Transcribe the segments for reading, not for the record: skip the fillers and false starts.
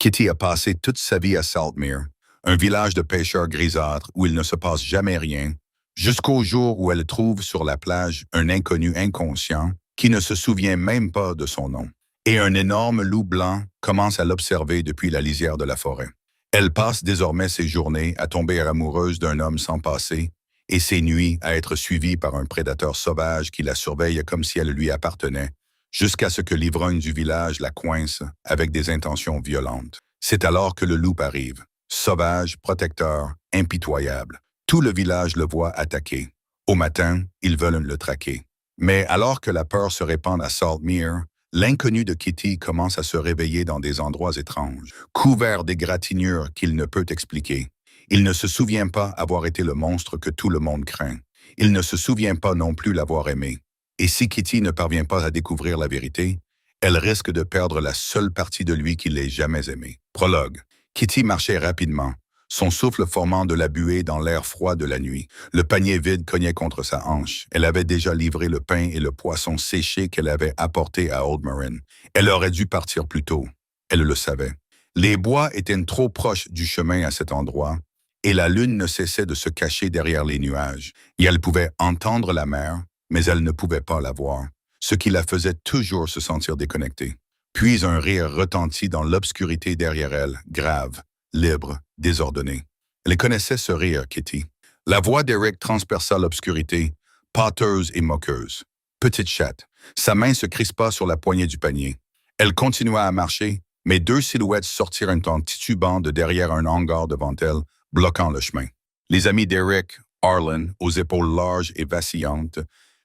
Kitty a passé toute sa vie à Saltmere, un village de pêcheurs grisâtres où il ne se passe jamais rien, jusqu'au jour où elle trouve sur la plage un inconnu inconscient qui ne se souvient même pas de son nom. Et un énorme loup blanc commence à l'observer depuis la lisière de la forêt. Elle passe désormais ses journées à tomber amoureuse d'un homme sans passé et ses nuits à être suivie par un prédateur sauvage qui la surveille comme si elle lui appartenait, jusqu'à ce que l'ivrogne du village la coince avec des intentions violentes. C'est alors que le loup arrive, sauvage, protecteur, impitoyable. Tout le village le voit attaquer. Au matin, ils veulent le traquer. Mais alors que la peur se répand à Saltmere, l'inconnu de Kitty commence à se réveiller dans des endroits étranges, couvert d'égratignures qu'il ne peut expliquer. Il ne se souvient pas avoir été le monstre que tout le monde craint. Il ne se souvient pas non plus l'avoir aimé. Et si Kitty ne parvient pas à découvrir la vérité, elle risque de perdre la seule partie de lui qu'il ait jamais aimée. Prologue. Kitty marchait rapidement, son souffle formant de la buée dans l'air froid de la nuit. Le panier vide cognait contre sa hanche. Elle avait déjà livré le pain et le poisson séché qu'elle avait apportés à Old Marin. Elle aurait dû partir plus tôt. Elle le savait. Les bois étaient trop proches du chemin à cet endroit, et la lune ne cessait de se cacher derrière les nuages. Et elle pouvait entendre la mer, mais elle ne pouvait pas la voir, ce qui la faisait toujours se sentir déconnectée. Puis un rire retentit dans l'obscurité derrière elle, grave, libre, désordonné. Elle connaissait ce rire, Kitty. La voix d'Eric transperça l'obscurité, pâteuse et moqueuse. Petite chatte, sa main se crispa sur la poignée du panier. Elle continua à marcher, mais deux silhouettes sortirent en titubant de derrière un hangar devant elle, bloquant le chemin. Les amis d'Eric, Arlen, aux épaules larges et vacillantes,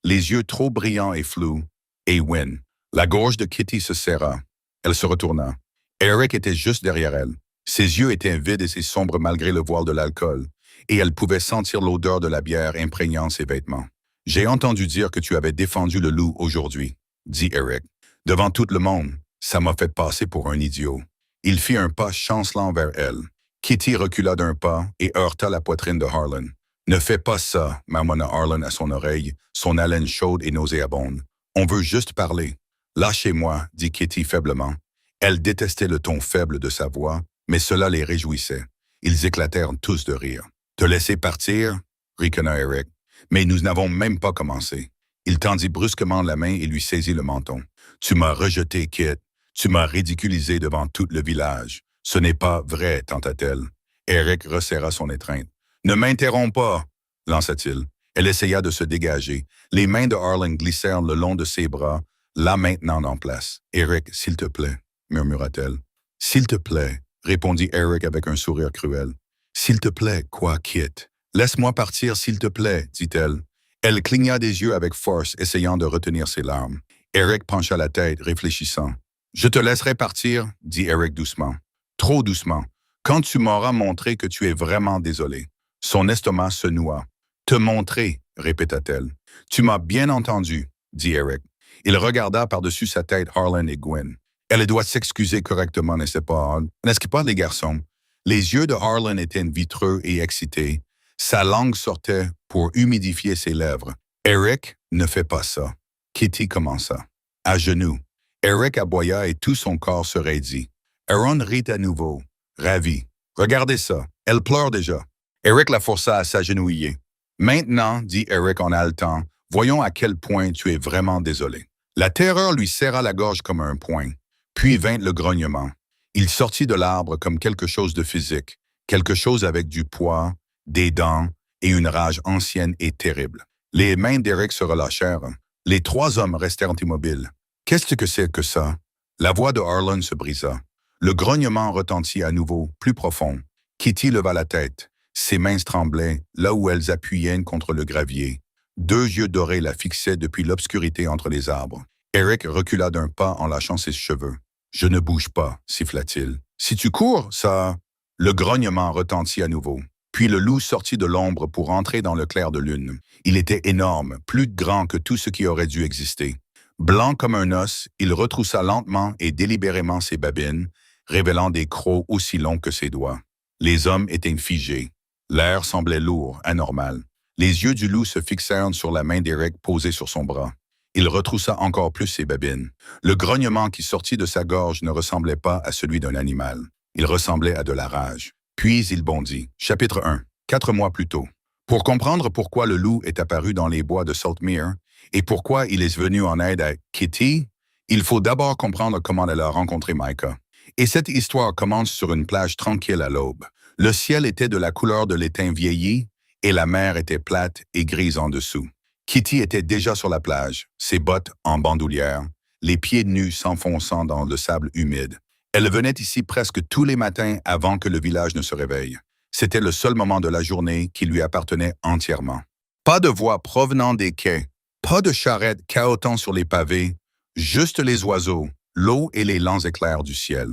les yeux trop brillants et flous, et Wynne. La gorge de Kitty se serra. Elle se retourna. Eric était juste derrière elle. Ses yeux étaient vides et sombres malgré le voile de l'alcool, et elle pouvait sentir l'odeur de la bière imprégnant ses vêtements. « J'ai entendu dire que tu avais défendu le loup aujourd'hui, » dit Eric. Devant tout le monde, ça m'a fait passer pour un idiot. Il fit un pas chancelant vers elle. Kitty recula d'un pas et heurta la poitrine de Harlan. « Ne fais pas ça, » marmonna Harlan à son oreille, son haleine chaude et nauséabonde. « On veut juste parler. »« Lâchez-moi, » dit Kitty faiblement. Elle détestait le ton faible de sa voix, mais cela les réjouissait. Ils éclatèrent tous de rire. « Te laisser partir ?» ricana Eric. « Mais nous n'avons même pas commencé. » Il tendit brusquement la main et lui saisit le menton. « Tu m'as rejeté, Kit. Tu m'as ridiculisé devant tout le village. Ce n'est pas vrai, tenta-t-elle. Eric resserra son étreinte. « Ne m'interromps pas, » lança-t-il. Elle essaya de se dégager. Les mains de Harlan glissèrent le long de ses bras, là maintenant en place. « Eric, s'il te plaît, » murmura-t-elle. « S'il te plaît, » répondit Eric avec un sourire cruel. « S'il te plaît, quoi, Kit? Laisse-moi partir, s'il te plaît, dit-elle. Elle cligna des yeux avec force, essayant de retenir ses larmes. Eric pencha la tête, réfléchissant. « Je te laisserai partir, » dit Eric doucement. « Trop doucement. Quand tu m'auras montré que tu es vraiment désolé. » Son estomac se noua. « Te montrer, » répéta-t-elle. « Tu m'as bien entendu, » dit Eric. Il regarda par-dessus sa tête Harlan et Gwen. Elle doit s'excuser correctement, n'est-ce pas, les garçons? Les yeux de Harlan étaient vitreux et excités. Sa langue sortait pour humidifier ses lèvres. Eric, ne fais pas ça. Kitty commença. À genoux. Eric aboya et tout son corps se raidit. Aaron rit à nouveau, ravi. Regardez ça, elle pleure déjà. Eric la força à s'agenouiller. Maintenant, dit Eric en haletant, voyons à quel point tu es vraiment désolé. La terreur lui serra la gorge comme un poing. Puis vint le grognement. Il sortit de l'arbre comme quelque chose de physique, quelque chose avec du poids, des dents et une rage ancienne et terrible. Les mains d'Eric se relâchèrent. Les trois hommes restèrent immobiles. Qu'est-ce que c'est que ça? La voix de Harlan se brisa. Le grognement retentit à nouveau, plus profond. Kitty leva la tête. Ses mains tremblaient, là où elles appuyaient contre le gravier. Deux yeux dorés la fixaient depuis l'obscurité entre les arbres. Eric recula d'un pas en lâchant ses cheveux. « Je ne bouge pas, » siffla-t-il. « Si tu cours, ça... » Le grognement retentit à nouveau. Puis le loup sortit de l'ombre pour entrer dans le clair de lune. Il était énorme, plus grand que tout ce qui aurait dû exister. Blanc comme un os, il retroussa lentement et délibérément ses babines, révélant des crocs aussi longs que ses doigts. Les hommes étaient figés. L'air semblait lourd, anormal. Les yeux du loup se fixèrent sur la main d'Eric posée sur son bras. Il retroussa encore plus ses babines. Le grognement qui sortit de sa gorge ne ressemblait pas à celui d'un animal. Il ressemblait à de la rage. Puis il bondit. Chapitre 1. 4 mois plus tôt. Pour comprendre pourquoi le loup est apparu dans les bois de Saltmere et pourquoi il est venu en aide à Kitty, il faut d'abord comprendre comment elle a rencontré Micah. Et cette histoire commence sur une plage tranquille à l'aube. Le ciel était de la couleur de l'étain vieilli et la mer était plate et grise en dessous. Kitty était déjà sur la plage, ses bottes en bandoulière, les pieds nus s'enfonçant dans le sable humide. Elle venait ici presque tous les matins avant que le village ne se réveille. C'était le seul moment de la journée qui lui appartenait entièrement. Pas de voix provenant des quais, pas de charrettes cahotant sur les pavés, juste les oiseaux, l'eau et les lents éclairs du ciel.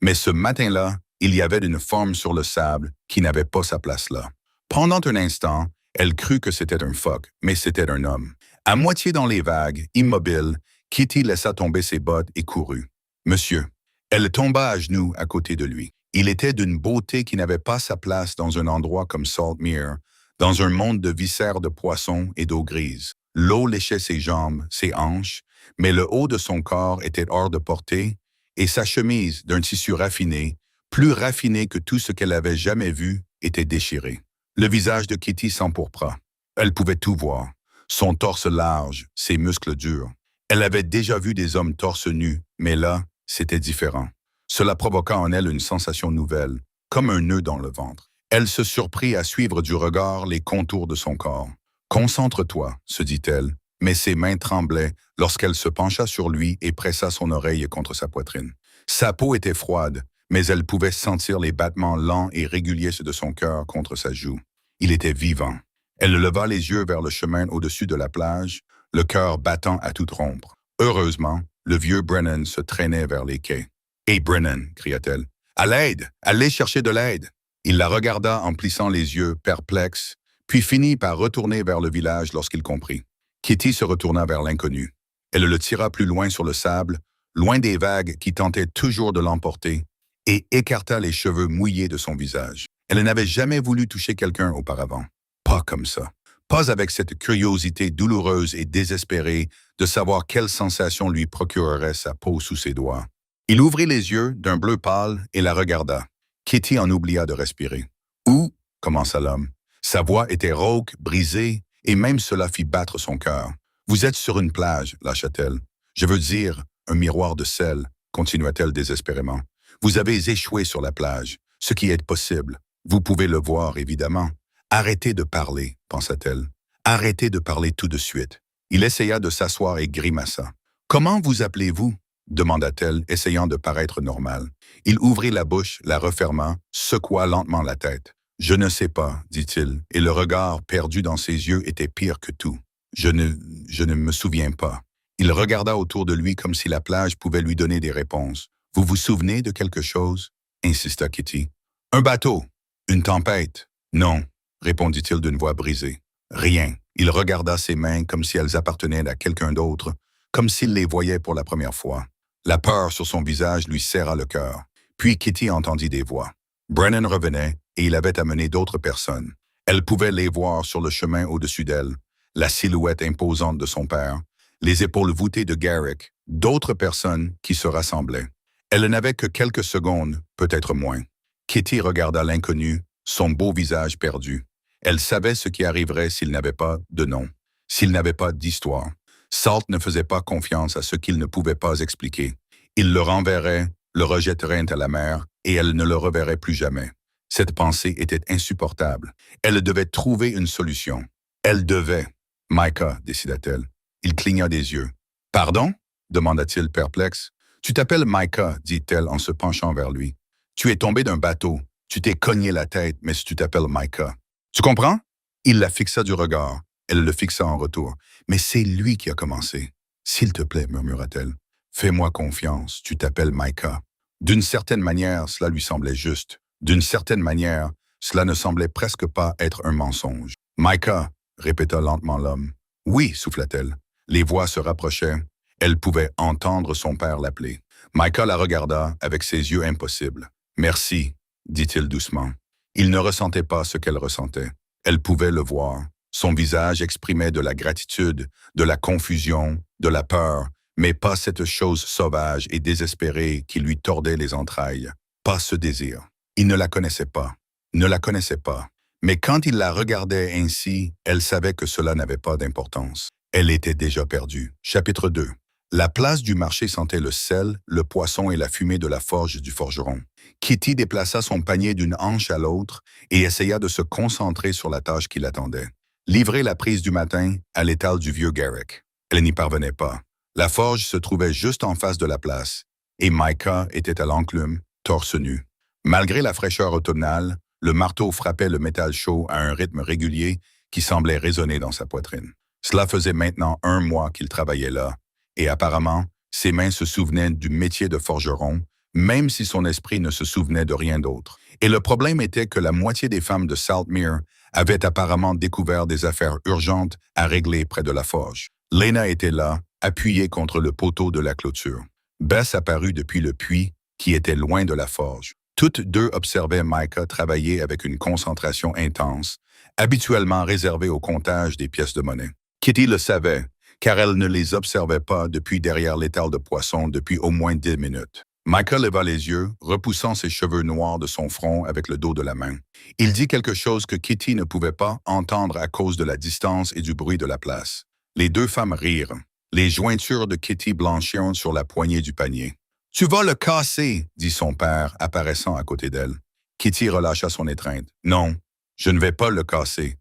Mais ce matin-là, il y avait une forme sur le sable qui n'avait pas sa place là. Pendant un instant, elle crut que c'était un phoque, mais c'était un homme. À moitié dans les vagues, immobile, Kitty laissa tomber ses bottes et courut. « Monsieur !» Elle tomba à genoux à côté de lui. Il était d'une beauté qui n'avait pas sa place dans un endroit comme Saltmere, dans un monde de viscères de poissons et d'eau grise. L'eau léchait ses jambes, ses hanches, mais le haut de son corps était hors de portée, et sa chemise, d'un tissu raffiné, plus raffiné que tout ce qu'elle avait jamais vu, était déchirée. Le visage de Kitty s'empourpra. Elle pouvait tout voir. Son torse large, ses muscles durs. Elle avait déjà vu des hommes torse nus, mais là, c'était différent. Cela provoqua en elle une sensation nouvelle, comme un nœud dans le ventre. Elle se surprit à suivre du regard les contours de son corps. « Concentre-toi », se dit-elle, mais ses mains tremblaient lorsqu'elle se pencha sur lui et pressa son oreille contre sa poitrine. Sa peau était froide, mais elle pouvait sentir les battements lents et réguliers de son cœur contre sa joue. Il était vivant. Elle leva les yeux vers le chemin au-dessus de la plage, le cœur battant à tout rompre. Heureusement, le vieux Brennan se traînait vers les quais. « Hé, Brennan !» cria-t-elle. « À l'aide! Allez chercher de l'aide !» Il la regarda en plissant les yeux, perplexe, puis finit par retourner vers le village lorsqu'il comprit. Kitty se retourna vers l'inconnu. Elle le tira plus loin sur le sable, loin des vagues qui tentaient toujours de l'emporter, et écarta les cheveux mouillés de son visage. Elle n'avait jamais voulu toucher quelqu'un auparavant. Pas comme ça. Pas avec cette curiosité douloureuse et désespérée de savoir quelle sensation lui procurerait sa peau sous ses doigts. Il ouvrit les yeux d'un bleu pâle et la regarda. Kitty en oublia de respirer. « Où ?» commença l'homme. Sa voix était rauque, brisée, et même cela fit battre son cœur. « Vous êtes sur une plage, » lâcha-t-elle. « Je veux dire, un miroir de sel, » continua-t-elle désespérément. « Vous avez échoué sur la plage, ce qui est possible. Vous pouvez le voir, évidemment. Arrêtez de parler, pensa-t-elle. Arrêtez de parler tout de suite. » Il essaya de s'asseoir et grimaça. « Comment vous appelez-vous » demanda-t-elle, essayant de paraître normale. Il ouvrit la bouche, la referma, secoua lentement la tête. « Je ne sais pas, dit-il, et le regard perdu dans ses yeux était pire que tout. Je ne me souviens pas. » Il regarda autour de lui comme si la plage pouvait lui donner des réponses. « Vous vous souvenez de quelque chose ?» insista Kitty. « Un bateau. Une tempête. »« Non, » répondit-il d'une voix brisée. « Rien. » Il regarda ses mains comme si elles appartenaient à quelqu'un d'autre, comme s'il les voyait pour la première fois. La peur sur son visage lui serra le cœur. Puis Kitty entendit des voix. Brennan revenait et il avait amené d'autres personnes. Elle pouvait les voir sur le chemin au-dessus d'elle, la silhouette imposante de son père, les épaules voûtées de Garrick, d'autres personnes qui se rassemblaient. Elle n'avait que quelques secondes, peut-être moins. Kitty regarda l'inconnu, son beau visage perdu. Elle savait ce qui arriverait s'il n'avait pas de nom, s'il n'avait pas d'histoire. Salt ne faisait pas confiance à ce qu'il ne pouvait pas expliquer. Il le renverrait, le rejetterait à la mer, et elle ne le reverrait plus jamais. Cette pensée était insupportable. Elle devait trouver une solution. Elle devait. « Micah », décida-t-elle. Il cligna des yeux. « Pardon ?» demanda-t-il perplexe. « Tu t'appelles Micah », dit-elle en se penchant vers lui. « Tu es tombé d'un bateau. Tu t'es cogné la tête, mais tu t'appelles Micah. Tu comprends ?» Il la fixa du regard. Elle le fixa en retour. « Mais c'est lui qui a commencé. »« S'il te plaît, murmura-t-elle. Fais-moi confiance, tu t'appelles Micah. » D'une certaine manière, cela lui semblait juste. D'une certaine manière, cela ne semblait presque pas être un mensonge. « Micah » répéta lentement l'homme. « Oui, souffla-t-elle. » Les voix se rapprochaient. Elle pouvait entendre son père l'appeler. Micah la regarda avec ses yeux impossibles. « Merci, » dit-il doucement. Il ne ressentait pas ce qu'elle ressentait. Elle pouvait le voir. Son visage exprimait de la gratitude, de la confusion, de la peur, mais pas cette chose sauvage et désespérée qui lui tordait les entrailles. pas ce désir. Il ne la connaissait pas, ne la connaissait pas. Mais quand il la regardait ainsi, elle savait que cela n'avait pas d'importance. Elle était déjà perdue. Chapitre 2. La place du marché sentait le sel, le poisson et la fumée de la forge du forgeron. Kitty déplaça son panier d'une hanche à l'autre et essaya de se concentrer sur la tâche qui l'attendait. Livrer la prise du matin à l'étal du vieux Garrick. Elle n'y parvenait pas. La forge se trouvait juste en face de la place, et Micah était à l'enclume, torse nu. Malgré la fraîcheur automnale, le marteau frappait le métal chaud à un rythme régulier qui semblait résonner dans sa poitrine. Cela faisait maintenant 1 mois qu'il travaillait là, et apparemment, ses mains se souvenaient du métier de forgeron, même si son esprit ne se souvenait de rien d'autre. Et le problème était que la moitié des femmes de Saltmere avaient apparemment découvert des affaires urgentes à régler près de la forge. Lena était là, appuyée contre le poteau de la clôture. Bess apparut depuis le puits, qui était loin de la forge. Toutes deux observaient Micah travailler avec une concentration intense, habituellement réservée au comptage des pièces de monnaie. Kitty le savait, car elle ne les observait pas depuis derrière l'étal de poisson depuis au moins 10 minutes. Micah leva les yeux, repoussant ses cheveux noirs de son front avec le dos de la main. Il dit quelque chose que Kitty ne pouvait pas entendre à cause de la distance et du bruit de la place. Les deux femmes rirent. Les jointures de Kitty blanchirent sur la poignée du panier. « Tu vas le casser !» dit son père, apparaissant à côté d'elle. Kitty relâcha son étreinte. « Non, je ne vais pas le casser.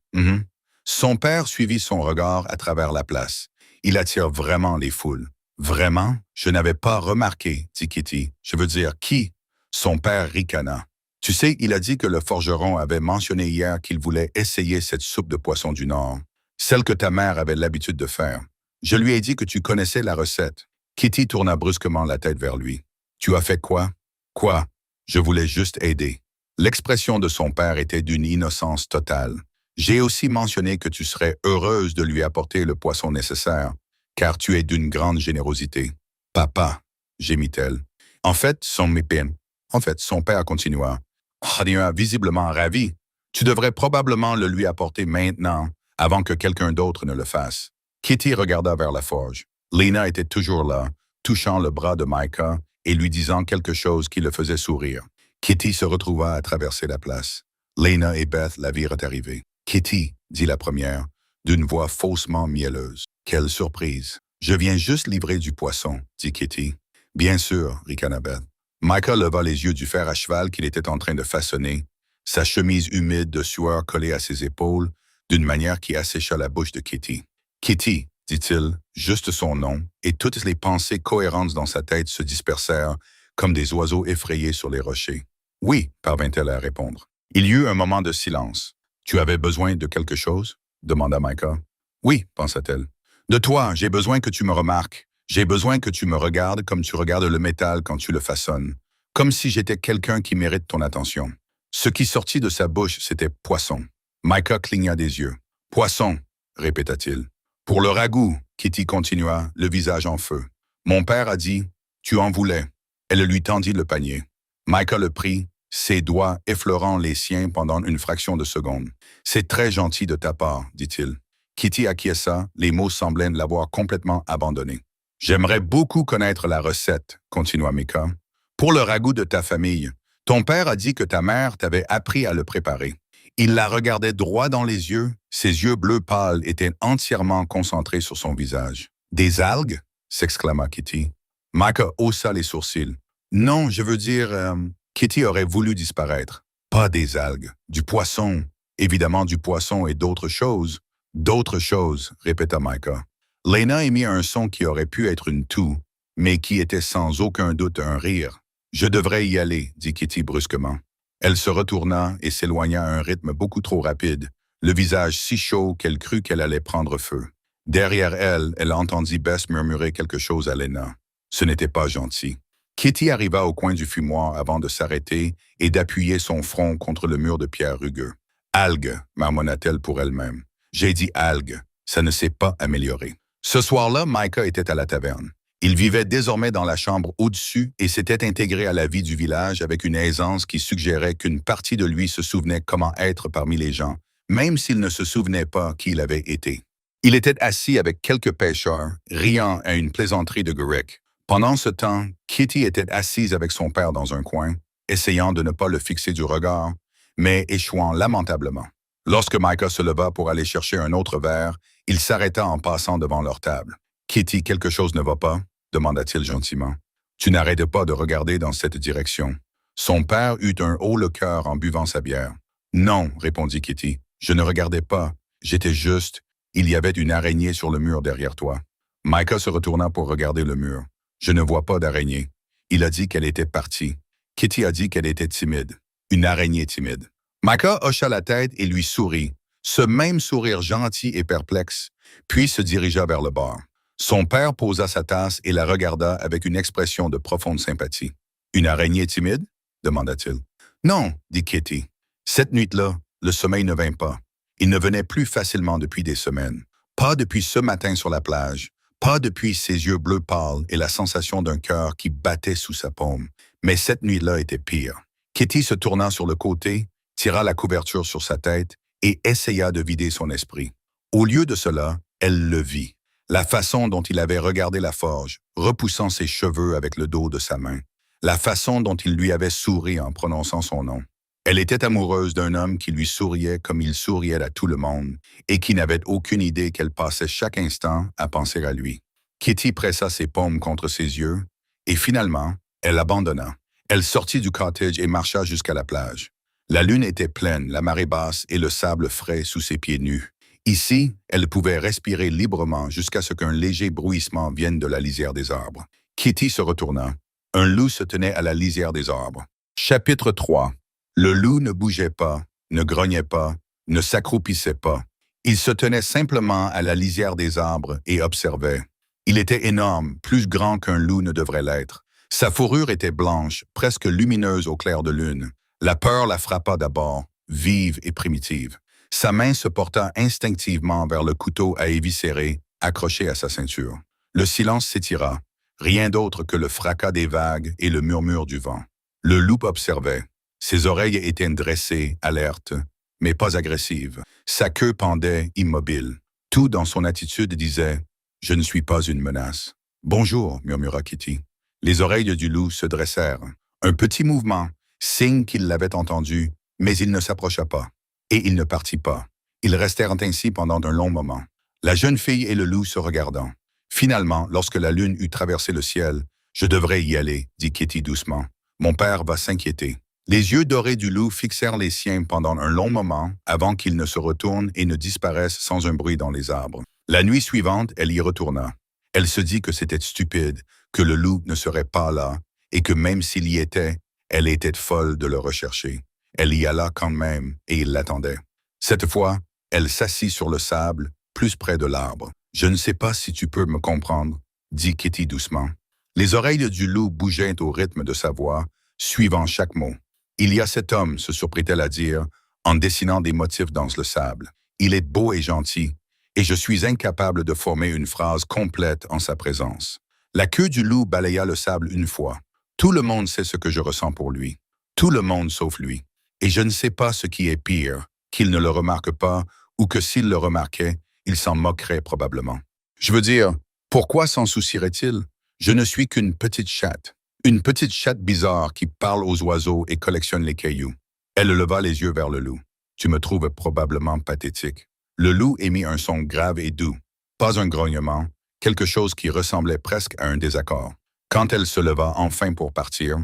Son père suivit son regard à travers la place. Il attire vraiment les foules. « Vraiment? Je n'avais pas remarqué, dit Kitty. Je veux dire, qui? » Son père ricana. « Tu sais, il a dit que le forgeron avait mentionné hier qu'il voulait essayer cette soupe de poisson du Nord, celle que ta mère avait l'habitude de faire. Je lui ai dit que tu connaissais la recette. » Kitty tourna brusquement la tête vers lui. « Tu as fait quoi? »« Quoi? Je voulais juste aider. » L'expression de son père était d'une innocence totale. « J'ai aussi mentionné que tu serais heureuse de lui apporter le poisson nécessaire, car tu es d'une grande générosité. »« Papa, » gémit-elle. En fait, son père continua. « Hadien visiblement ravi. Tu devrais probablement le lui apporter maintenant, avant que quelqu'un d'autre ne le fasse. » Kitty regarda vers la forge. Lena était toujours là, touchant le bras de Micah et lui disant quelque chose qui le faisait sourire. Kitty se retrouva à traverser la place. Lena et Beth la virent arriver. « Kitty, » dit la première, d'une voix faussement mielleuse. « Quelle surprise! Je viens juste livrer du poisson, » dit Kitty. « Bien sûr, » ricana Beth. Micah leva les yeux du fer à cheval qu'il était en train de façonner, sa chemise humide de sueur collée à ses épaules, d'une manière qui assécha la bouche de Kitty. « Kitty, » dit-il, juste son nom, et toutes les pensées cohérentes dans sa tête se dispersèrent comme des oiseaux effrayés sur les rochers. « Oui, » parvint-elle à répondre. Il y eut un moment de silence. « Tu avais besoin de quelque chose? » demanda Micah. « Oui, » pensa-t-elle. « De toi, j'ai besoin que tu me remarques. J'ai besoin que tu me regardes comme tu regardes le métal quand tu le façonnes, comme si j'étais quelqu'un qui mérite ton attention. » Ce qui sortit de sa bouche, c'était « poisson ». Micah cligna des yeux. « Poisson », répéta-t-il. « Pour le ragoût, » Kitty continua, le visage en feu. « Mon père a dit, tu en voulais. » Elle lui tendit le panier. Micah le prit, ses doigts effleurant les siens pendant une fraction de seconde. « C'est très gentil de ta part, » dit-il. Kitty acquiesça, les mots semblaient l'avoir complètement abandonné. « J'aimerais beaucoup connaître la recette, » continua Micah. « Pour le ragoût de ta famille, ton père a dit que ta mère t'avait appris à le préparer. » Il la regardait droit dans les yeux, ses yeux bleus pâles étaient entièrement concentrés sur son visage. « Des algues? » s'exclama Kitty. Micah haussa les sourcils. « Non, je veux dire... Kitty aurait voulu disparaître. « Pas des algues, du poisson. Évidemment du poisson et d'autres choses. »« D'autres choses, » répéta Micah. Lena émit un son qui aurait pu être une toux, mais qui était sans aucun doute un rire. « Je devrais y aller, » dit Kitty brusquement. Elle se retourna et s'éloigna à un rythme beaucoup trop rapide, le visage si chaud qu'elle crut qu'elle allait prendre feu. Derrière elle, elle entendit Bess murmurer quelque chose à Lena. Ce n'était pas gentil. Kitty arriva au coin du fumoir avant de s'arrêter et d'appuyer son front contre le mur de pierre rugueux. « Algues » marmonna-t-elle pour elle-même. « J'ai dit algues. Ça ne s'est pas amélioré. » Ce soir-là, Micah était à la taverne. Il vivait désormais dans la chambre au-dessus et s'était intégré à la vie du village avec une aisance qui suggérait qu'une partie de lui se souvenait comment être parmi les gens, même s'il ne se souvenait pas qui il avait été. Il était assis avec quelques pêcheurs, riant à une plaisanterie de Garrick. Pendant ce temps, Kitty était assise avec son père dans un coin, essayant de ne pas le fixer du regard, mais échouant lamentablement. Lorsque Micah se leva pour aller chercher un autre verre, il s'arrêta en passant devant leur table. « Kitty, quelque chose ne va pas ?» demanda-t-il gentiment. « Tu n'arrêtes pas de regarder dans cette direction. » Son père eut un haut le cœur en buvant sa bière. « Non, répondit Kitty, je ne regardais pas. J'étais juste. Il y avait une araignée sur le mur derrière toi. » Micah se retourna pour regarder le mur. « Je ne vois pas d'araignée. » Il a dit qu'elle était partie. Kitty a dit qu'elle était timide. Une araignée timide. Micah hocha la tête et lui sourit, ce même sourire gentil et perplexe, puis se dirigea vers le bar. Son père posa sa tasse et la regarda avec une expression de profonde sympathie. « Une araignée timide ?» demanda-t-il. « Non, dit Kitty. Cette nuit-là, le sommeil ne vint pas. Il ne venait plus facilement depuis des semaines. Pas depuis ce matin sur la plage, pas depuis ses yeux bleus pâles et la sensation d'un cœur qui battait sous sa paume. Mais cette nuit-là était pire. » Kitty se tourna sur le côté, tira la couverture sur sa tête et essaya de vider son esprit. Au lieu de cela, elle le vit. La façon dont il avait regardé la forge, repoussant ses cheveux avec le dos de sa main. La façon dont il lui avait souri en prononçant son nom. Elle était amoureuse d'un homme qui lui souriait comme il souriait à tout le monde et qui n'avait aucune idée qu'elle passait chaque instant à penser à lui. Kitty pressa ses paumes contre ses yeux et finalement, elle abandonna. Elle sortit du cottage et marcha jusqu'à la plage. La lune était pleine, la marée basse et le sable frais sous ses pieds nus. Ici, elle pouvait respirer librement jusqu'à ce qu'un léger bruissement vienne de la lisière des arbres. Kitty se retourna. Un loup se tenait à la lisière des arbres. Chapitre 3. Le loup ne bougeait pas, ne grognait pas, ne s'accroupissait pas. Il se tenait simplement à la lisière des arbres et observait. Il était énorme, plus grand qu'un loup ne devrait l'être. Sa fourrure était blanche, presque lumineuse au clair de lune. La peur la frappa d'abord, vive et primitive. Sa main se porta instinctivement vers le couteau à éviscérer, accroché à sa ceinture. Le silence s'étira, rien d'autre que le fracas des vagues et le murmure du vent. Le loup observait. Ses oreilles étaient dressées, alertes, mais pas agressives. Sa queue pendait, immobile. Tout dans son attitude disait « Je ne suis pas une menace. »« Bonjour » murmura Kitty. Les oreilles du loup se dressèrent. Un petit mouvement, signe qu'il l'avait entendu, mais il ne s'approcha pas. Et il ne partit pas. Ils restèrent ainsi pendant un long moment. La jeune fille et le loup se regardant. Finalement, lorsque la lune eut traversé le ciel, « Je devrais y aller, » dit Kitty doucement. « Mon père va s'inquiéter. » Les yeux dorés du loup fixèrent les siens pendant un long moment avant qu'il ne se retourne et ne disparaisse sans un bruit dans les arbres. La nuit suivante, elle y retourna. Elle se dit que c'était stupide, que le loup ne serait pas là et que même s'il y était, elle était folle de le rechercher. Elle y alla quand même et il l'attendait. Cette fois, elle s'assit sur le sable, plus près de l'arbre. « Je ne sais pas si tu peux me comprendre, » dit Kitty doucement. Les oreilles du loup bougeaient au rythme de sa voix, suivant chaque mot. « Il y a cet homme, » se surprit-elle à dire, en dessinant des motifs dans le sable. « Il est beau et gentil, et je suis incapable de former une phrase complète en sa présence. » La queue du loup balaya le sable une fois. « Tout le monde sait ce que je ressens pour lui. Tout le monde sauf lui. Et je ne sais pas ce qui est pire, qu'il ne le remarque pas, ou que s'il le remarquait, il s'en moquerait probablement. Je veux dire, pourquoi s'en soucierait-il? Je ne suis qu'une petite chatte. Une petite chatte bizarre qui parle aux oiseaux et collectionne les cailloux. » Elle leva les yeux vers le loup. « Tu me trouves probablement pathétique. » Le loup émit un son grave et doux. Pas un grognement, quelque chose qui ressemblait presque à un désaccord. Quand elle se leva enfin pour partir,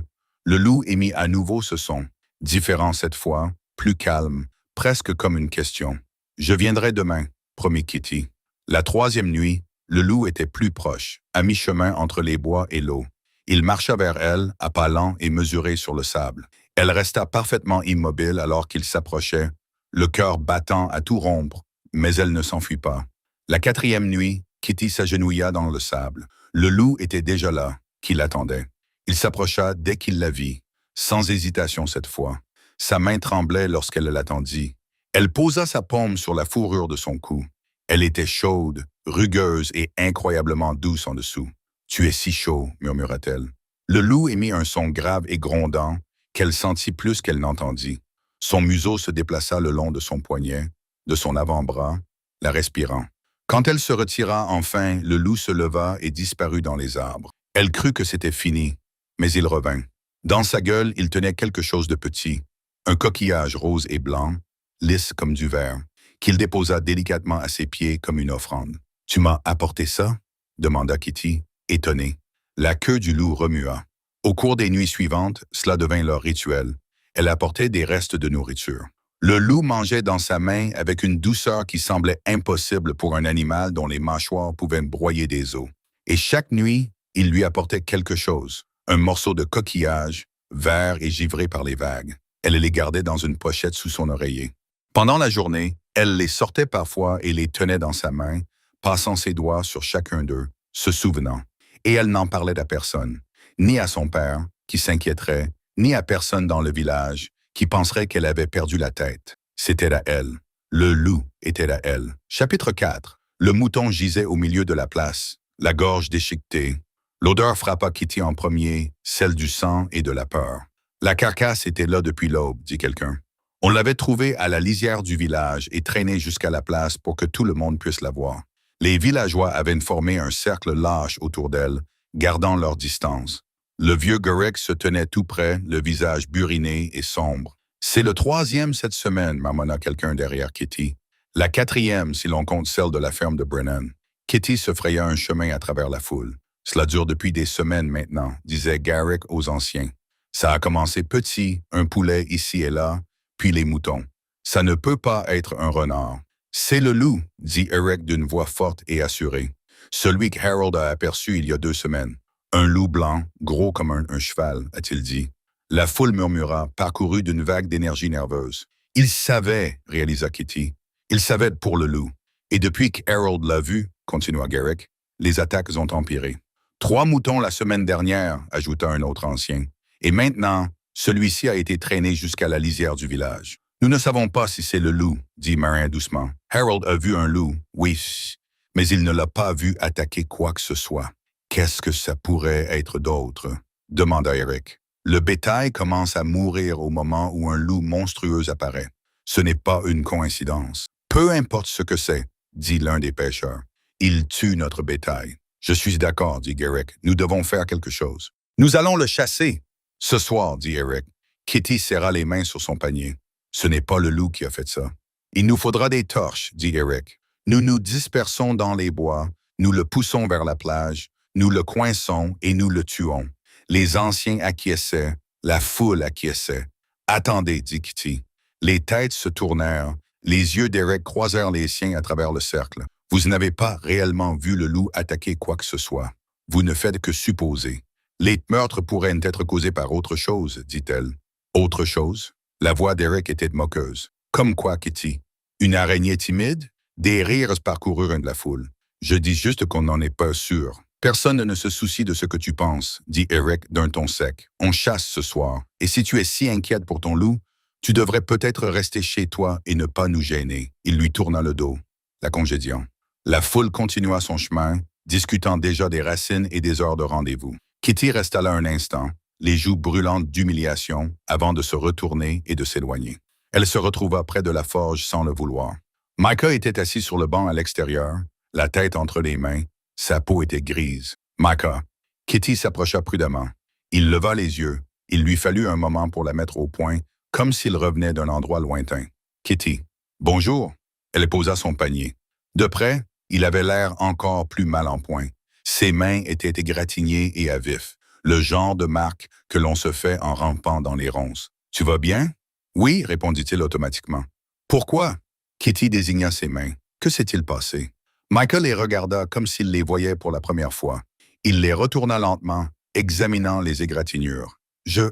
le loup émit à nouveau ce son, différent cette fois, plus calme, presque comme une question. « Je viendrai demain, » promit Kitty. La troisième nuit, le loup était plus proche, à mi-chemin entre les bois et l'eau. Il marcha vers elle, à pas lents et mesurés sur le sable. Elle resta parfaitement immobile alors qu'il s'approchait, le cœur battant à tout rompre, mais elle ne s'enfuit pas. La quatrième nuit, Kitty s'agenouilla dans le sable. Le loup était déjà là, qui l'attendait. Il s'approcha dès qu'il la vit, sans hésitation cette fois. Sa main tremblait lorsqu'elle l'attendit. Elle posa sa paume sur la fourrure de son cou. Elle était chaude, rugueuse et incroyablement douce en dessous. « Tu es si chaud, » murmura-t-elle. Le loup émit un son grave et grondant qu'elle sentit plus qu'elle n'entendit. Son museau se déplaça le long de son poignet, de son avant-bras, la respirant. Quand elle se retira enfin, le loup se leva et disparut dans les arbres. Elle crut que c'était fini, mais il revint. Dans sa gueule, il tenait quelque chose de petit, un coquillage rose et blanc, lisse comme du verre, qu'il déposa délicatement à ses pieds comme une offrande. « Tu m'as apporté ça ?» demanda Kitty, étonnée. La queue du loup remua. Au cours des nuits suivantes, cela devint leur rituel. Elle apportait des restes de nourriture. Le loup mangeait dans sa main avec une douceur qui semblait impossible pour un animal dont les mâchoires pouvaient broyer des os. Et chaque nuit, il lui apportait quelque chose, un morceau de coquillage, vert et givré par les vagues. Elle les gardait dans une pochette sous son oreiller. Pendant la journée, elle les sortait parfois et les tenait dans sa main, passant ses doigts sur chacun d'eux, se souvenant. Et elle n'en parlait à personne, ni à son père, qui s'inquiéterait, ni à personne dans le village, qui penserait qu'elle avait perdu la tête. C'était à elle. Le loup était à elle. Chapitre 4. Le mouton gisait au milieu de la place, la gorge déchiquetée. L'odeur frappa Kitty en premier, celle du sang et de la peur. La carcasse était là depuis l'aube, dit quelqu'un. On l'avait trouvée à la lisière du village et traînée jusqu'à la place pour que tout le monde puisse la voir. Les villageois avaient formé un cercle lâche autour d'elle, gardant leur distance. Le vieux Garrick se tenait tout près, le visage buriné et sombre. « C'est le 3e cette semaine », marmonna quelqu'un derrière Kitty. « La 4e si l'on compte celle de la ferme de Brennan. » Kitty se fraya un chemin à travers la foule. « Cela dure depuis des semaines maintenant », disait Garrick aux anciens. « Ça a commencé petit, un poulet ici et là, puis les moutons. Ça ne peut pas être un renard. »« C'est le loup », dit Eric d'une voix forte et assurée. « Celui que Harold a aperçu il y a 2 semaines. Un loup blanc, gros comme un cheval, a-t-il dit. » La foule murmura, parcourue d'une vague d'énergie nerveuse. « Il savait », réalisa Kitty. « Il savait pour le loup. Et depuis que Harold l'a vu, » continua Garrick, « les attaques ont empiré. 3 moutons la semaine dernière, ajouta un autre ancien. Et maintenant, celui-ci a été traîné jusqu'à la lisière du village. Nous ne savons pas si c'est le loup, dit Marin doucement. Harold a vu un loup, oui, mais il ne l'a pas vu attaquer quoi que ce soit. Qu'est-ce que ça pourrait être d'autre? Demanda Eric. Le bétail commence à mourir au moment où un loup monstrueux apparaît. Ce n'est pas une coïncidence. Peu importe ce que c'est, dit l'un des pêcheurs. Il tue notre bétail. Je suis d'accord, dit Garrick. Nous devons faire quelque chose. Nous allons le chasser. Ce soir, dit Eric. Kitty serra les mains sur son panier. Ce n'est pas le loup qui a fait ça. Il nous faudra des torches, dit Eric. Nous nous dispersons dans les bois, nous le poussons vers la plage, nous le coinçons et nous le tuons. Les anciens acquiesçaient, la foule acquiesçait. Attendez, dit Kitty. Les têtes se tournèrent, les yeux d'Eric croisèrent les siens à travers le cercle. Vous n'avez pas réellement vu le loup attaquer quoi que ce soit. Vous ne faites que supposer. Les meurtres pourraient être causés par autre chose, dit-elle. Autre chose? La voix d'Eric était moqueuse. Comme quoi, Kitty? Une araignée timide? Des rires parcoururent la foule. Je dis juste qu'on n'en est pas sûr. Personne ne se soucie de ce que tu penses, dit Eric d'un ton sec. On chasse ce soir. Et si tu es si inquiète pour ton loup, tu devrais peut-être rester chez toi et ne pas nous gêner. Il lui tourna le dos, la congédiant. La foule continua son chemin, discutant déjà des racines et des heures de rendez-vous. Kitty resta là un instant, les joues brûlantes d'humiliation, avant de se retourner et de s'éloigner. Elle se retrouva près de la forge sans le vouloir. Micah était assis sur le banc à l'extérieur, la tête entre les mains, sa peau était grise. Micah. Kitty s'approcha prudemment. Il leva les yeux. Il lui fallut un moment pour la mettre au point, comme s'il revenait d'un endroit lointain. Kitty. Bonjour. Elle posa son panier. De près, il avait l'air encore plus mal en point. Ses mains étaient égratignées et à vif, le genre de marque que l'on se fait en rampant dans les ronces. « Tu vas bien? »« Oui, » répondit-il automatiquement. « Pourquoi? » Kitty désigna ses mains. Que s'est-il passé? Michael les regarda comme s'il les voyait pour la première fois. Il les retourna lentement, examinant les égratignures. « Je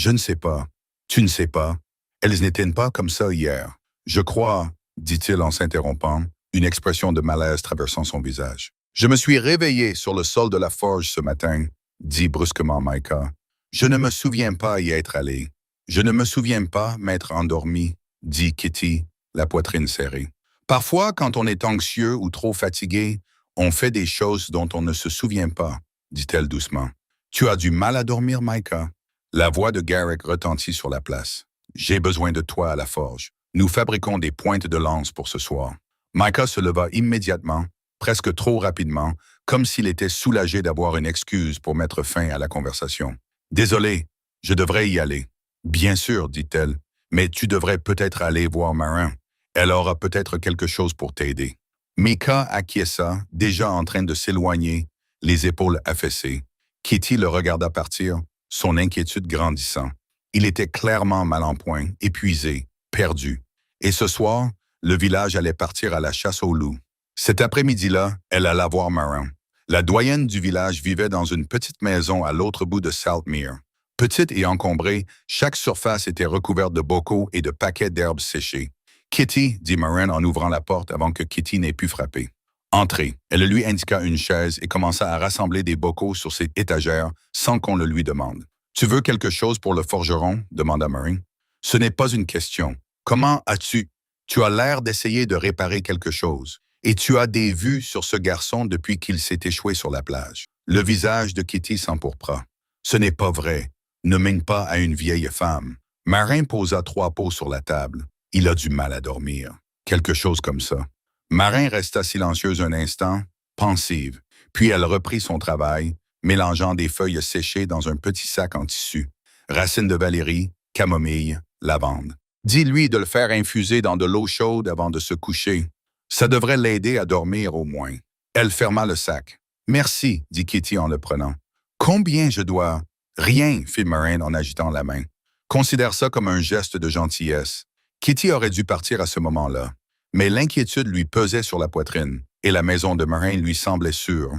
ne sais pas. »« Tu ne sais pas? Elles n'étaient pas comme ça hier. Je crois, » dit-il en s'interrompant, une expression de malaise traversant son visage. « Je me suis réveillé sur le sol de la forge ce matin, » dit brusquement Micah. « Je ne me souviens pas y être allé. Je ne me souviens pas m'être endormi, » dit Kitty, la poitrine serrée. « Parfois, quand on est anxieux ou trop fatigué, on fait des choses dont on ne se souvient pas, » dit-elle doucement. « Tu as du mal à dormir, Micah? » La voix de Garrick retentit sur la place. « J'ai besoin de toi à la forge. Nous fabriquons des pointes de lance pour ce soir. » Micah se leva immédiatement, presque trop rapidement, comme s'il était soulagé d'avoir une excuse pour mettre fin à la conversation. « Désolé, Je devrais y aller. Bien sûr, dit-elle, mais tu devrais peut-être aller voir Marin. Elle aura peut-être quelque chose pour t'aider. Mika acquiesça, déjà en train de s'éloigner, les épaules affaissées. Kitty le regarda partir, son inquiétude grandissant. Il était clairement mal en point, épuisé, perdu. Et ce soir, le village allait partir à la chasse aux loups. Cet après-midi-là, elle alla voir Marin. La doyenne du village vivait dans une petite maison à l'autre bout de Saltmere. Petite et encombrée, chaque surface était recouverte de bocaux et de paquets d'herbes séchées. Kitty, dit Marin en ouvrant la porte avant que Kitty n'ait pu frapper. Entrez. Elle lui indiqua une chaise et commença à rassembler des bocaux sur ses étagères sans qu'on le lui demande. Tu veux quelque chose pour le forgeron? Demanda Marin. Ce n'est pas une question. Comment as-tu? Tu as l'air d'essayer de réparer quelque chose. Et tu as des vues sur ce garçon depuis qu'il s'est échoué sur la plage. Le visage de Kitty s'empourpra. Ce n'est pas vrai. Ne mène pas à une vieille femme. Marin posa 3 pots sur la table. Il a du mal à dormir. Quelque chose comme ça. Marin resta silencieuse un instant, pensive, puis elle reprit son travail, mélangeant des feuilles séchées dans un petit sac en tissu, racines de valérie, camomille, lavande. Dis-lui de le faire infuser dans de l'eau chaude avant de se coucher. Ça devrait l'aider à dormir au moins. Elle ferma le sac. Merci, dit Kitty en le prenant. Combien je dois? Rien, fit Marin en agitant la main. Considère ça comme un geste de gentillesse. Kitty aurait dû partir à ce moment-là. Mais l'inquiétude lui pesait sur la poitrine, et la maison de Marin lui semblait sûre.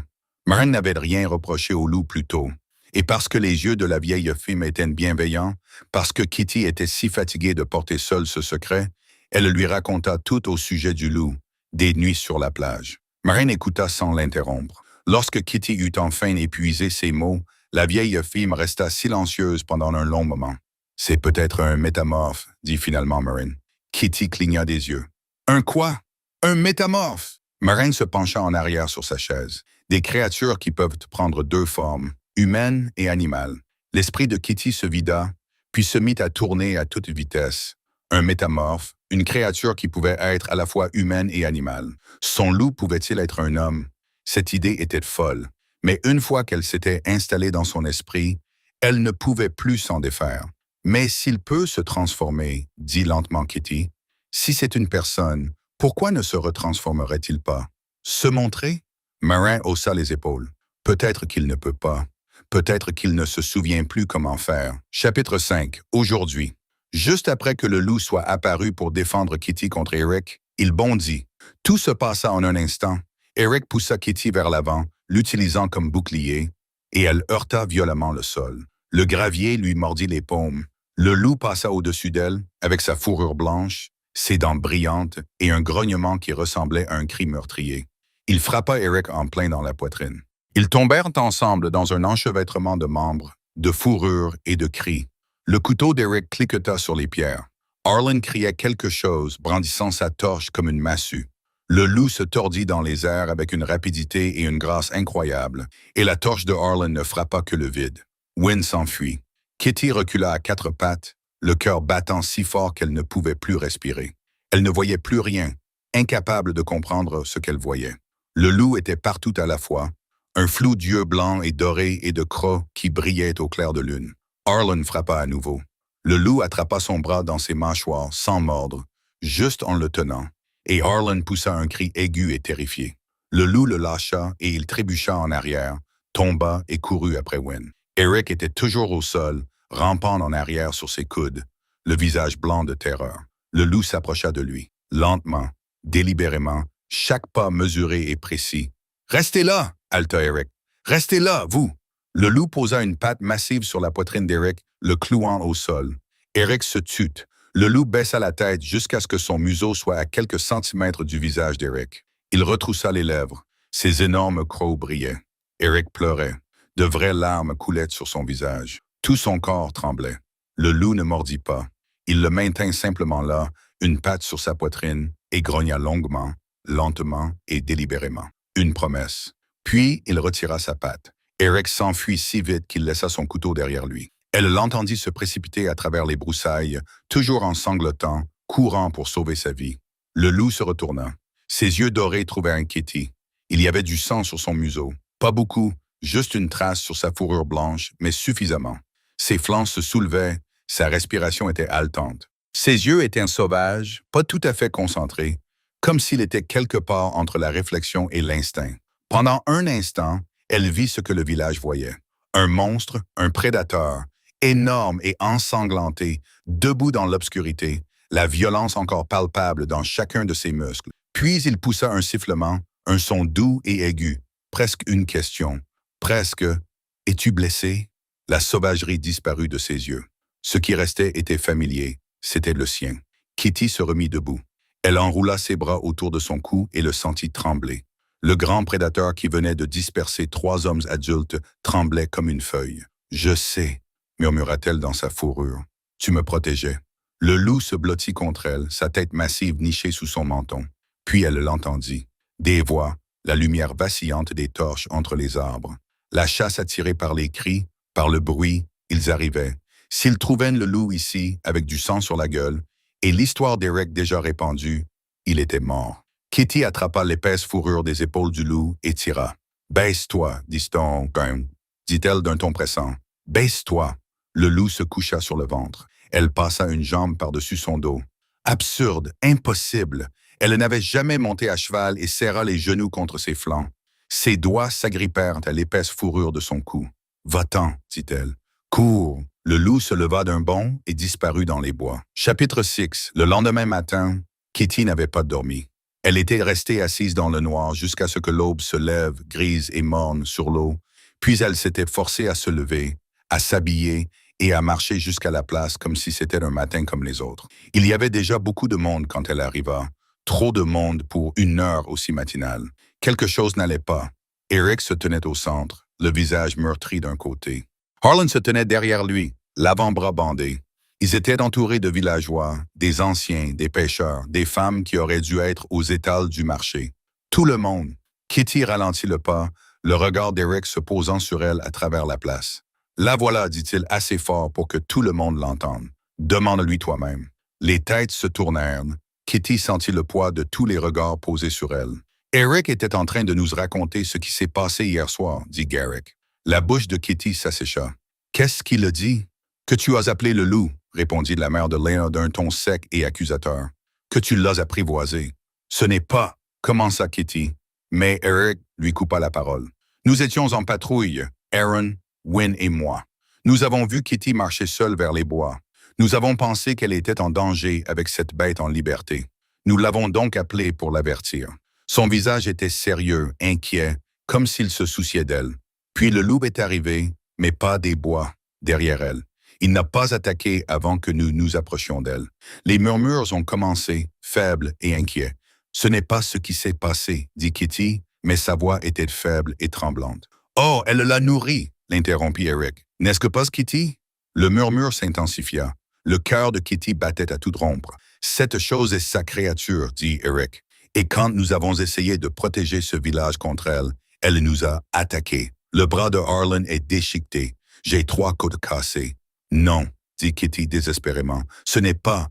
Marin n'avait rien reproché au loup plus tôt, et parce que les yeux de la vieille femme étaient bienveillants, parce que Kitty était si fatiguée de porter seule ce secret, elle lui raconta tout au sujet du loup, des nuits sur la plage. Marin écouta sans l'interrompre. Lorsque Kitty eut enfin épuisé ses mots, la vieille femme resta silencieuse pendant un long moment. « C'est peut-être un métamorphe, » dit finalement Marin. Kitty cligna des yeux. « Un quoi? Un métamorphe? » Marin se pencha en arrière sur sa chaise. Des créatures qui peuvent prendre 2 formes, humaine et animale. L'esprit de Kitty se vida, puis se mit à tourner à toute vitesse. Un métamorphe, une créature qui pouvait être à la fois humaine et animale. Son loup pouvait-il être un homme? Cette idée était folle, mais une fois qu'elle s'était installée dans son esprit, elle ne pouvait plus s'en défaire. « Mais s'il peut se transformer, dit lentement Kitty, si c'est une personne, pourquoi ne se retransformerait-il pas? Se montrer? » Marin haussa les épaules. Peut-être qu'il ne peut pas. Peut-être qu'il ne se souvient plus comment faire. Chapitre 5. Aujourd'hui. Juste après que le loup soit apparu pour défendre Kitty contre Eric, il bondit. Tout se passa en un instant. Eric poussa Kitty vers l'avant, l'utilisant comme bouclier, et elle heurta violemment le sol. Le gravier lui mordit les paumes. Le loup passa au-dessus d'elle, avec sa fourrure blanche, ses dents brillantes et un grognement qui ressemblait à un cri meurtrier. Il frappa Eric en plein dans la poitrine. Ils tombèrent ensemble dans un enchevêtrement de membres, de fourrures et de cris. Le couteau d'Eric cliqueta sur les pierres. Arlen criait quelque chose, brandissant sa torche comme une massue. Le loup se tordit dans les airs avec une rapidité et une grâce incroyables, et la torche de Arlen ne frappa que le vide. Wynne s'enfuit. Kitty recula à 4 pattes, le cœur battant si fort qu'elle ne pouvait plus respirer. Elle ne voyait plus rien, incapable de comprendre ce qu'elle voyait. Le loup était partout à la fois, un flou d'yeux blancs et dorés et de crocs qui brillaient au clair de lune. Arlen frappa à nouveau. Le loup attrapa son bras dans ses mâchoires, sans mordre, juste en le tenant, et Arlen poussa un cri aigu et terrifié. Le loup le lâcha et il trébucha en arrière, tomba et courut après Wynne. Eric était toujours au sol, rampant en arrière sur ses coudes, le visage blanc de terreur. Le loup s'approcha de lui, lentement, délibérément, chaque pas mesuré et précis. « Restez là !» haleta Eric. « Restez là, vous !» Le loup posa une patte massive sur la poitrine d'Eric, le clouant au sol. Eric se tut. Le loup baissa la tête jusqu'à ce que son museau soit à quelques centimètres du visage d'Eric. Il retroussa les lèvres. Ses énormes crocs brillaient. Eric pleurait. De vraies larmes coulaient sur son visage. Tout son corps tremblait. Le loup ne mordit pas. Il le maintint simplement là, une patte sur sa poitrine, et grogna longuement, lentement et délibérément. Une promesse. Puis, il retira sa patte. Eric s'enfuit si vite qu'il laissa son couteau derrière lui. Elle l'entendit se précipiter à travers les broussailles, toujours en sanglotant, courant pour sauver sa vie. Le loup se retourna. Ses yeux dorés trouvaient un Kitty. Il y avait du sang sur son museau. Pas beaucoup, juste une trace sur sa fourrure blanche, mais suffisamment. Ses flancs se soulevaient, sa respiration était haletante. Ses yeux étaient sauvages, pas tout à fait concentrés, comme s'il était quelque part entre la réflexion et l'instinct. Pendant un instant, elle vit ce que le village voyait. Un monstre, un prédateur, énorme et ensanglanté, debout dans l'obscurité, la violence encore palpable dans chacun de ses muscles. Puis il poussa un sifflement, un son doux et aigu, presque une question. Presque « Es-tu blessé ?» La sauvagerie disparut de ses yeux. Ce qui restait était familier, c'était le sien. Kitty se remit debout. Elle enroula ses bras autour de son cou et le sentit trembler. Le grand prédateur qui venait de disperser 3 hommes adultes tremblait comme une feuille. « Je sais », murmura-t-elle dans sa fourrure. « Tu me protégeais. » Le loup se blottit contre elle, sa tête massive nichée sous son menton. Puis elle l'entendit. Des voix, la lumière vacillante des torches entre les arbres. La chasse attirée par les cris, par le bruit, ils arrivaient. S'ils trouvaient le loup ici, avec du sang sur la gueule, et l'histoire d'Eric déjà répandue, il était mort. Kitty attrapa l'épaisse fourrure des épaules du loup et tira. « Baisse-toi, dit-elle d'un ton pressant. « Baisse-toi. » Le loup se coucha sur le ventre. Elle passa une jambe par-dessus son dos. Absurde, impossible. Elle n'avait jamais monté à cheval et serra les genoux contre ses flancs. Ses doigts s'agrippèrent à l'épaisse fourrure de son cou. « Va-t'en, dit-elle. Cours. » Le loup se leva d'un bond et disparut dans les bois. Chapitre 6. Le lendemain matin, Kitty n'avait pas dormi. Elle était restée assise dans le noir jusqu'à ce que l'aube se lève, grise et morne, sur l'eau, puis elle s'était forcée à se lever, à s'habiller et à marcher jusqu'à la place comme si c'était un matin comme les autres. Il y avait déjà beaucoup de monde quand elle arriva. Trop de monde pour une heure aussi matinale. Quelque chose n'allait pas. Eric se tenait au centre, le visage meurtri d'un côté. Harlan se tenait derrière lui, l'avant-bras bandé. Ils étaient entourés de villageois, des anciens, des pêcheurs, des femmes qui auraient dû être aux étals du marché. Tout le monde. Kitty ralentit le pas, le regard d'Eric se posant sur elle à travers la place. « La voilà, dit-il assez fort pour que tout le monde l'entende. Demande-lui toi-même. » Les têtes se tournèrent. Kitty sentit le poids de tous les regards posés sur elle. « Eric était en train de nous raconter ce qui s'est passé hier soir, dit Garrick. La bouche de Kitty s'assécha. « Qu'est-ce qu'il a dit? »« Que tu as appelé le loup, » répondit la mère de Lena d'un ton sec et accusateur. « Que tu l'as apprivoisé. »« Ce n'est pas, » commença Kitty. Mais Eric lui coupa la parole. « Nous étions en patrouille, Aaron, Wynne et moi. Nous avons vu Kitty marcher seule vers les bois. Nous avons pensé qu'elle était en danger avec cette bête en liberté. Nous l'avons donc appelée pour l'avertir. Son visage était sérieux, inquiet, comme s'il se souciait d'elle. Puis le loup est arrivé, mais pas des bois, derrière elle. Il n'a pas attaqué avant que nous nous approchions d'elle. Les murmures ont commencé, faibles et inquiets. « Ce n'est pas ce qui s'est passé, » dit Kitty, mais sa voix était faible et tremblante. « Oh, elle l'a nourri, » l'interrompit Eric. « N'est-ce que pas, Kitty? » Le murmure s'intensifia. Le cœur de Kitty battait à toute rompre. « Cette chose est sa créature, » dit Eric. « Et quand nous avons essayé de protéger ce village contre elle, elle nous a attaqués. Le bras de Harlan est déchiqueté. J'ai 3 côtes cassées. »« Non, » dit Kitty désespérément. « Ce n'est pas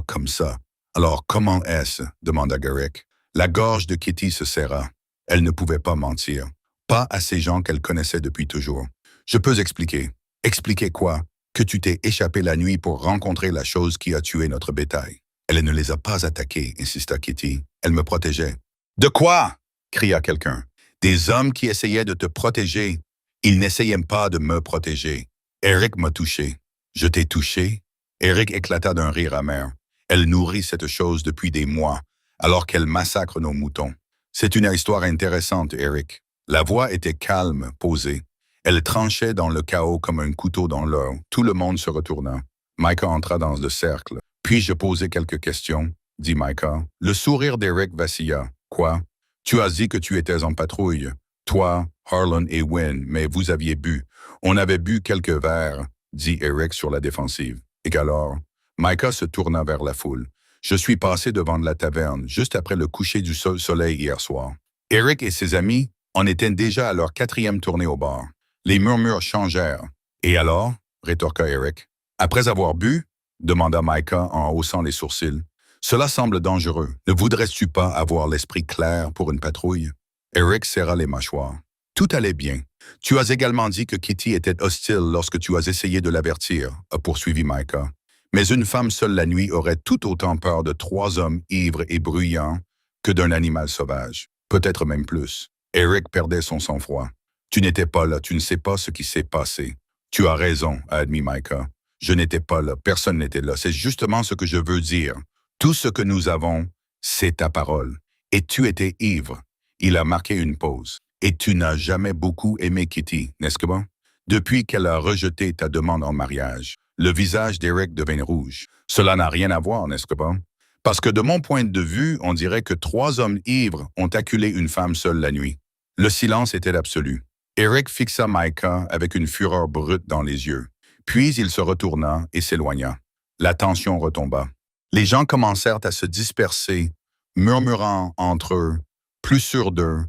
comme ça. »« Alors comment est-ce » demanda Garrick. La gorge de Kitty se serra. Elle ne pouvait pas mentir. Pas à ces gens qu'elle connaissait depuis toujours. « Je peux expliquer. »« Expliquer quoi? » Que tu t'es échappé la nuit pour rencontrer la chose qui a tué notre bétail. Elle ne les a pas attaqués, insista Kitty. Elle me protégeait. De quoi? Cria quelqu'un. Des hommes qui essayaient de te protéger. Ils n'essayaient pas de me protéger. Eric m'a touché. Je t'ai touché? Eric éclata d'un rire amer. Elle nourrit cette chose depuis des mois, alors qu'elle massacre nos moutons. C'est une histoire intéressante, Eric. La voix était calme, posée. Elle tranchait dans le chaos comme un couteau dans l'or. Tout le monde se retourna. Micah entra dans le cercle. « Puis-je poser quelques questions ?» dit Micah. Le sourire d'Eric vacilla. « Quoi? Tu as dit que tu étais en patrouille. Toi, Harlan et Wynne, mais vous aviez bu. On avait bu quelques verres, » dit Eric sur la défensive. « Et alors? » Micah se tourna vers la foule. « Je suis passé devant la taverne, juste après le coucher du soleil hier soir. » Eric et ses amis en étaient déjà à leur 4e tournée au bar. Les murmures changèrent. « Et alors? » rétorqua Eric. « Après avoir bu? » demanda Micah en haussant les sourcils. « Cela semble dangereux. Ne voudrais-tu pas avoir l'esprit clair pour une patrouille? » Eric serra les mâchoires. « Tout allait bien. Tu as également dit que Kitty était hostile lorsque tu as essayé de l'avertir, a poursuivi Micah. Mais une femme seule la nuit aurait tout autant peur de 3 hommes ivres et bruyants que d'un animal sauvage. Peut-être même plus. Eric perdait son sang-froid. Tu n'étais pas là, tu ne sais pas ce qui s'est passé. Tu as raison, a admis Micah. Je n'étais pas là, personne n'était là. C'est justement ce que je veux dire. Tout ce que nous avons, c'est ta parole. Et tu étais ivre. Il a marqué une pause. Et tu n'as jamais beaucoup aimé Kitty, n'est-ce pas? Depuis qu'elle a rejeté ta demande en mariage, le visage d'Eric devint rouge. Cela n'a rien à voir, n'est-ce pas? Parce que de mon point de vue, on dirait que 3 hommes ivres ont acculé une femme seule la nuit. Le silence était absolu. Eric fixa Micah avec une fureur brute dans les yeux. Puis il se retourna et s'éloigna. La tension retomba. Les gens commencèrent à se disperser, murmurant entre eux, plus sûrs d'eux,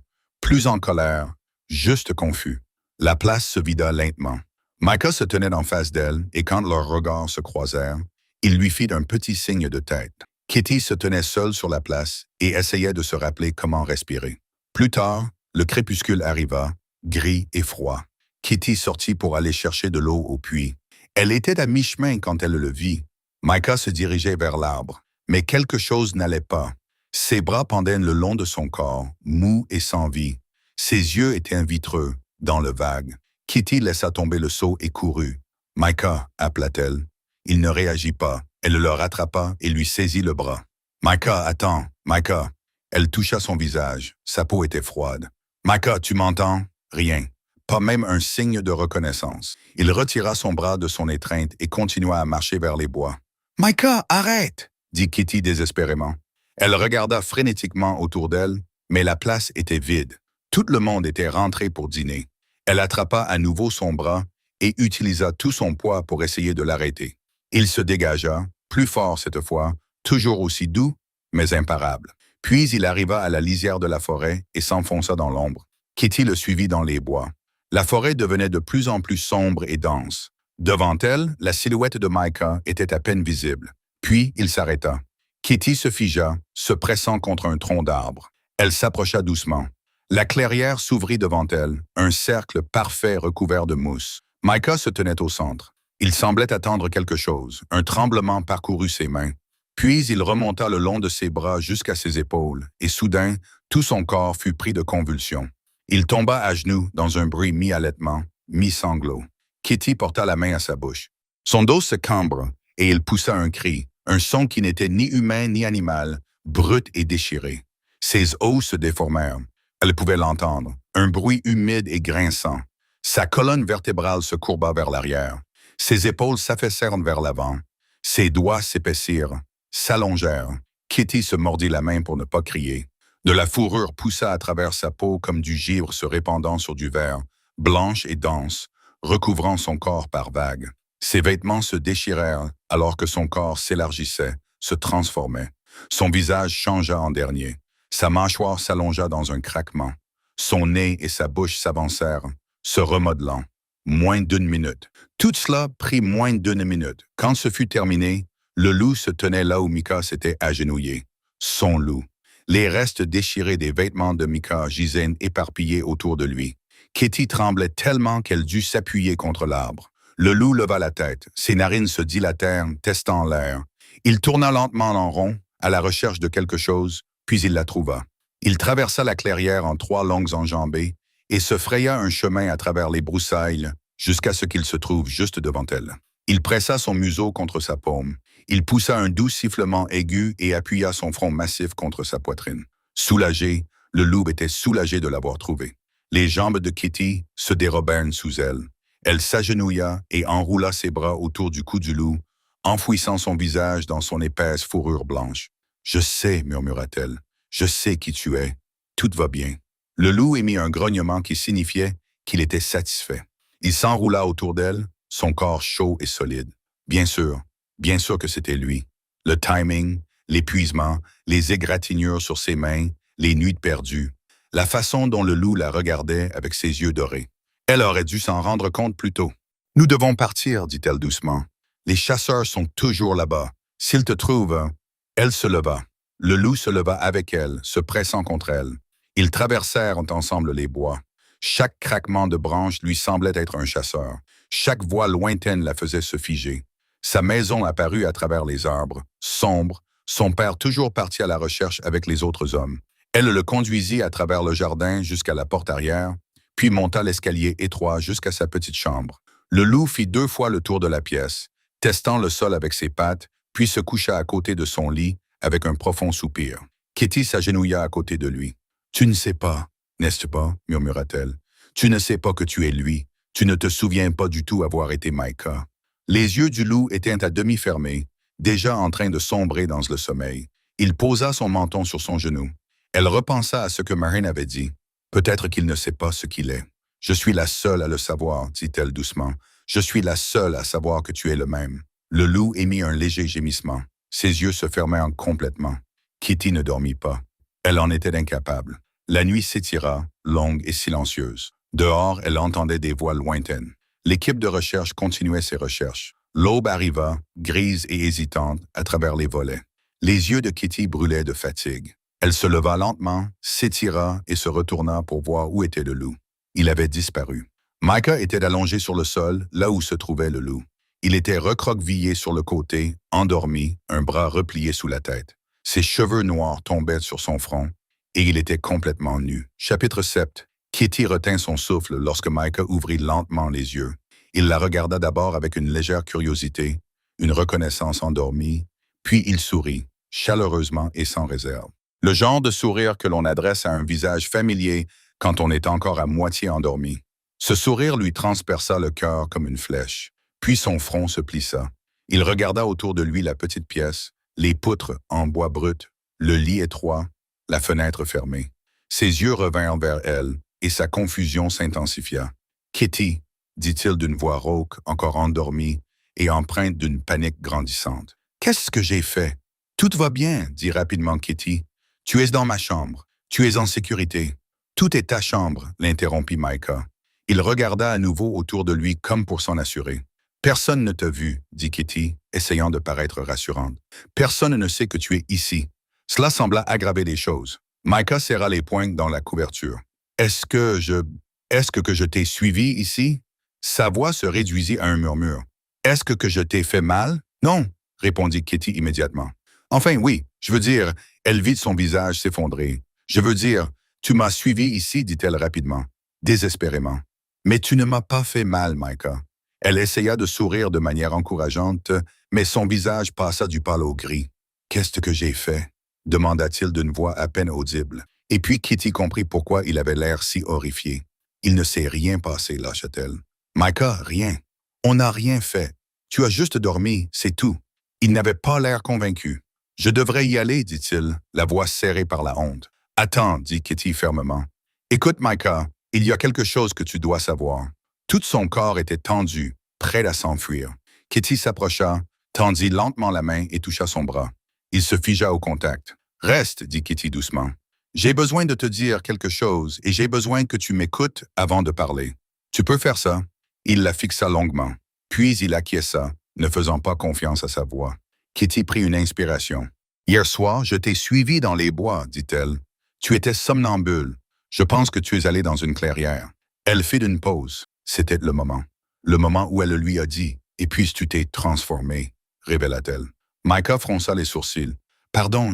plus en colère, juste confus. La place se vida lentement. Micah se tenait en face d'elle et quand leurs regards se croisèrent, il lui fit un petit signe de tête. Kitty se tenait seule sur la place et essayait de se rappeler comment respirer. Plus tard, le crépuscule arriva, gris et froid. Kitty sortit pour aller chercher de l'eau au puits. Elle était à mi-chemin quand elle le vit. Micah se dirigeait vers l'arbre, mais quelque chose n'allait pas. Ses bras pendaient le long de son corps, mou et sans vie. Ses yeux étaient vitreux, dans le vague. Kitty laissa tomber le seau et courut. « Micah » appela-t-elle. Il ne réagit pas. Elle le rattrapa et lui saisit le bras. « Micah, attends, Micah. » Elle toucha son visage. Sa peau était froide. « Micah, tu m'entends? » Rien. Pas même un signe de reconnaissance. Il retira son bras de son étreinte et continua à marcher vers les bois. « Micah, arrête !» dit Kitty désespérément. Elle regarda frénétiquement autour d'elle, mais la place était vide. Tout le monde était rentré pour dîner. Elle attrapa à nouveau son bras et utilisa tout son poids pour essayer de l'arrêter. Il se dégagea, plus fort cette fois, toujours aussi doux, mais imparable. Puis il arriva à la lisière de la forêt et s'enfonça dans l'ombre. Kitty le suivit dans les bois. La forêt devenait de plus en plus sombre et dense. Devant elle, la silhouette de Micah était à peine visible. Puis il s'arrêta. Kitty se figea, se pressant contre un tronc d'arbre. Elle s'approcha doucement. La clairière s'ouvrit devant elle, un cercle parfait recouvert de mousse. Micah se tenait au centre. Il semblait attendre quelque chose. Un tremblement parcourut ses mains. Puis il remonta le long de ses bras jusqu'à ses épaules, et soudain, tout son corps fut pris de convulsions. Il tomba à genoux dans un bruit mi-halètement, mi-sanglot. Kitty porta la main à sa bouche. Son dos se cambre, et il poussa un cri, un son qui n'était ni humain ni animal, brut et déchiré. Ses os se déformèrent. Elle pouvait l'entendre, un bruit humide et grinçant. Sa colonne vertébrale se courba vers l'arrière. Ses épaules s'affaissèrent vers l'avant. Ses doigts s'épaissirent, s'allongèrent. Kitty se mordit la main pour ne pas crier. De la fourrure poussa à travers sa peau comme du givre se répandant sur du verre, blanche et dense, recouvrant son corps par vagues. Ses vêtements se déchirèrent alors que son corps s'élargissait, se transformait. Son visage changea en dernier. Sa mâchoire s'allongea dans un craquement. Son nez et sa bouche s'avancèrent, se remodelant. Moins d'1 minute. Tout cela prit moins d'1 minute. Quand ce fut terminé, le loup se tenait là où Micah s'était agenouillé. Son loup. Les restes déchirés des vêtements de Micah gisaient éparpillés autour de lui. Kitty tremblait tellement qu'elle dut s'appuyer contre l'arbre. Le loup leva la tête. Ses narines se dilatèrent, testant l'air. Il tourna lentement en rond, à la recherche de quelque chose, puis il la trouva. Il traversa la clairière en 3 longues enjambées et se fraya un chemin à travers les broussailles jusqu'à ce qu'il se trouve juste devant elle. Il pressa son museau contre sa paume. Il poussa un doux sifflement aigu et appuya son front massif contre sa poitrine. Soulagé, le loup était soulagé de l'avoir trouvé. Les jambes de Kitty se dérobèrent sous elle. Elle s'agenouilla et enroula ses bras autour du cou du loup, enfouissant son visage dans son épaisse fourrure blanche. « Je sais, murmura-t-elle, je sais qui tu es. Tout va bien. » Le loup émit un grognement qui signifiait qu'il était satisfait. Il s'enroula autour d'elle, son corps chaud et solide. Bien sûr que c'était lui. Le timing, l'épuisement, les égratignures sur ses mains, les nuits perdues. La façon dont le loup la regardait avec ses yeux dorés. Elle aurait dû s'en rendre compte plus tôt. « Nous devons partir, dit-elle doucement. Les chasseurs sont toujours là-bas. S'ils te trouvent... » Elle se leva. Le loup se leva avec elle, se pressant contre elle. Ils traversèrent ensemble les bois. Chaque craquement de branche lui semblait être un chasseur. Chaque voix lointaine la faisait se figer. Sa maison apparut à travers les arbres, sombre, son père toujours parti à la recherche avec les autres hommes. Elle le conduisit à travers le jardin jusqu'à la porte arrière, puis monta l'escalier étroit jusqu'à sa petite chambre. Le loup fit 2 fois le tour de la pièce, testant le sol avec ses pattes, puis se coucha à côté de son lit avec un profond soupir. Kitty s'agenouilla à côté de lui. « Tu ne sais pas, n'est-ce pas? » murmura-t-elle. « Tu ne sais pas que tu es lui. Tu ne te souviens pas du tout avoir été Micah. » Les yeux du loup étaient à demi fermés, déjà en train de sombrer dans le sommeil. Il posa son menton sur son genou. Elle repensa à ce que Marin avait dit. « Peut-être qu'il ne sait pas ce qu'il est. Je suis la seule à le savoir, dit-elle doucement. Je suis la seule à savoir que tu es le même. » Le loup émit un léger gémissement. Ses yeux se fermèrent complètement. Kitty ne dormit pas. Elle en était incapable. La nuit s'étira, longue et silencieuse. Dehors, elle entendait des voix lointaines. L'équipe de recherche continuait ses recherches. L'aube arriva, grise et hésitante, à travers les volets. Les yeux de Kitty brûlaient de fatigue. Elle se leva lentement, s'étira et se retourna pour voir où était le loup. Il avait disparu. Micah était allongé sur le sol, là où se trouvait le loup. Il était recroquevillé sur le côté, endormi, un bras replié sous la tête. Ses cheveux noirs tombaient sur son front, et il était complètement nu. Chapitre 7. Kitty retint son souffle lorsque Micah ouvrit lentement les yeux. Il la regarda d'abord avec une légère curiosité, une reconnaissance endormie, puis il sourit, chaleureusement et sans réserve. Le genre de sourire que l'on adresse à un visage familier quand on est encore à moitié endormi. Ce sourire lui transperça le cœur comme une flèche. Puis son front se plissa. Il regarda autour de lui la petite pièce, les poutres en bois brut, le lit étroit, la fenêtre fermée. Ses yeux revinrent vers elle, et sa confusion s'intensifia. « Kitty » dit-il d'une voix rauque, encore endormie, et empreinte d'une panique grandissante. « Qu'est-ce que j'ai fait? »« Tout va bien, » dit rapidement Kitty. « Tu es dans ma chambre. Tu es en sécurité. »« Tout est ta chambre, » l'interrompit Micah. Il regarda à nouveau autour de lui comme pour s'en assurer. « Personne ne t'a vu, » dit Kitty, essayant de paraître rassurante. « Personne ne sait que tu es ici. » Cela sembla aggraver les choses. Micah serra les poings dans la couverture. « Est-ce que je t'ai suivi ici? » Sa voix se réduisit à un murmure. « Est-ce que je t'ai fait mal? »« Non, » répondit Kitty immédiatement. « Enfin, oui, je veux dire, » elle vit son visage s'effondrer. « Je veux dire, tu m'as suivi ici, dit-elle rapidement, désespérément. « Mais tu ne m'as pas fait mal, Micah. » Elle essaya de sourire de manière encourageante, mais son visage passa du pâle au gris. « Qu'est-ce que j'ai fait? » demanda-t-il d'une voix à peine audible. Et puis Kitty comprit pourquoi il avait l'air si horrifié. « Il ne s'est rien passé, lâcha-t-elle. »« Micah, rien. On n'a rien fait. Tu as juste dormi, c'est tout. » Il n'avait pas l'air convaincu. « Je devrais y aller, dit-il, la voix serrée par la honte. »« Attends, dit Kitty fermement. Écoute, Micah, il y a quelque chose que tu dois savoir. » Tout son corps était tendu, prêt à s'enfuir. Kitty s'approcha, tendit lentement la main et toucha son bras. Il se figea au contact. « Reste, » dit Kitty doucement. « J'ai besoin de te dire quelque chose et j'ai besoin que tu m'écoutes avant de parler. Tu peux faire ça? » Il la fixa longuement. Puis il acquiesça, ne faisant pas confiance à sa voix. Kitty prit une inspiration. « Hier soir, je t'ai suivi dans les bois, » dit-elle. « Tu étais somnambule. Je pense que tu es allé dans une clairière. » Elle fit une pause. C'était le moment. Le moment où elle lui a dit « Et puis tu t'es transformé », révéla-t-elle. Micah fronça les sourcils. « Pardon,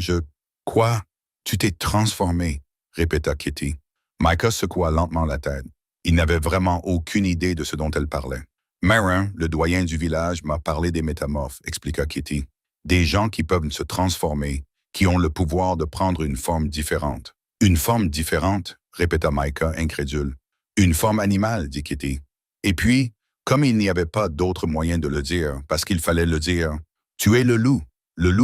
Quoi? Tu t'es transformé », répéta Kitty. Micah secoua lentement la tête. Il n'avait vraiment aucune idée de ce dont elle parlait. « Marin, le doyen du village, m'a parlé des métamorphes », expliqua Kitty. « Des gens qui peuvent se transformer, qui ont le pouvoir de prendre une forme différente. »« Une forme différente ?» répéta Micah, incrédule. « Une forme animale, » dit Kitty. Et puis, comme il n'y avait pas d'autre moyen de le dire, parce qu'il fallait le dire, « Tu es le loup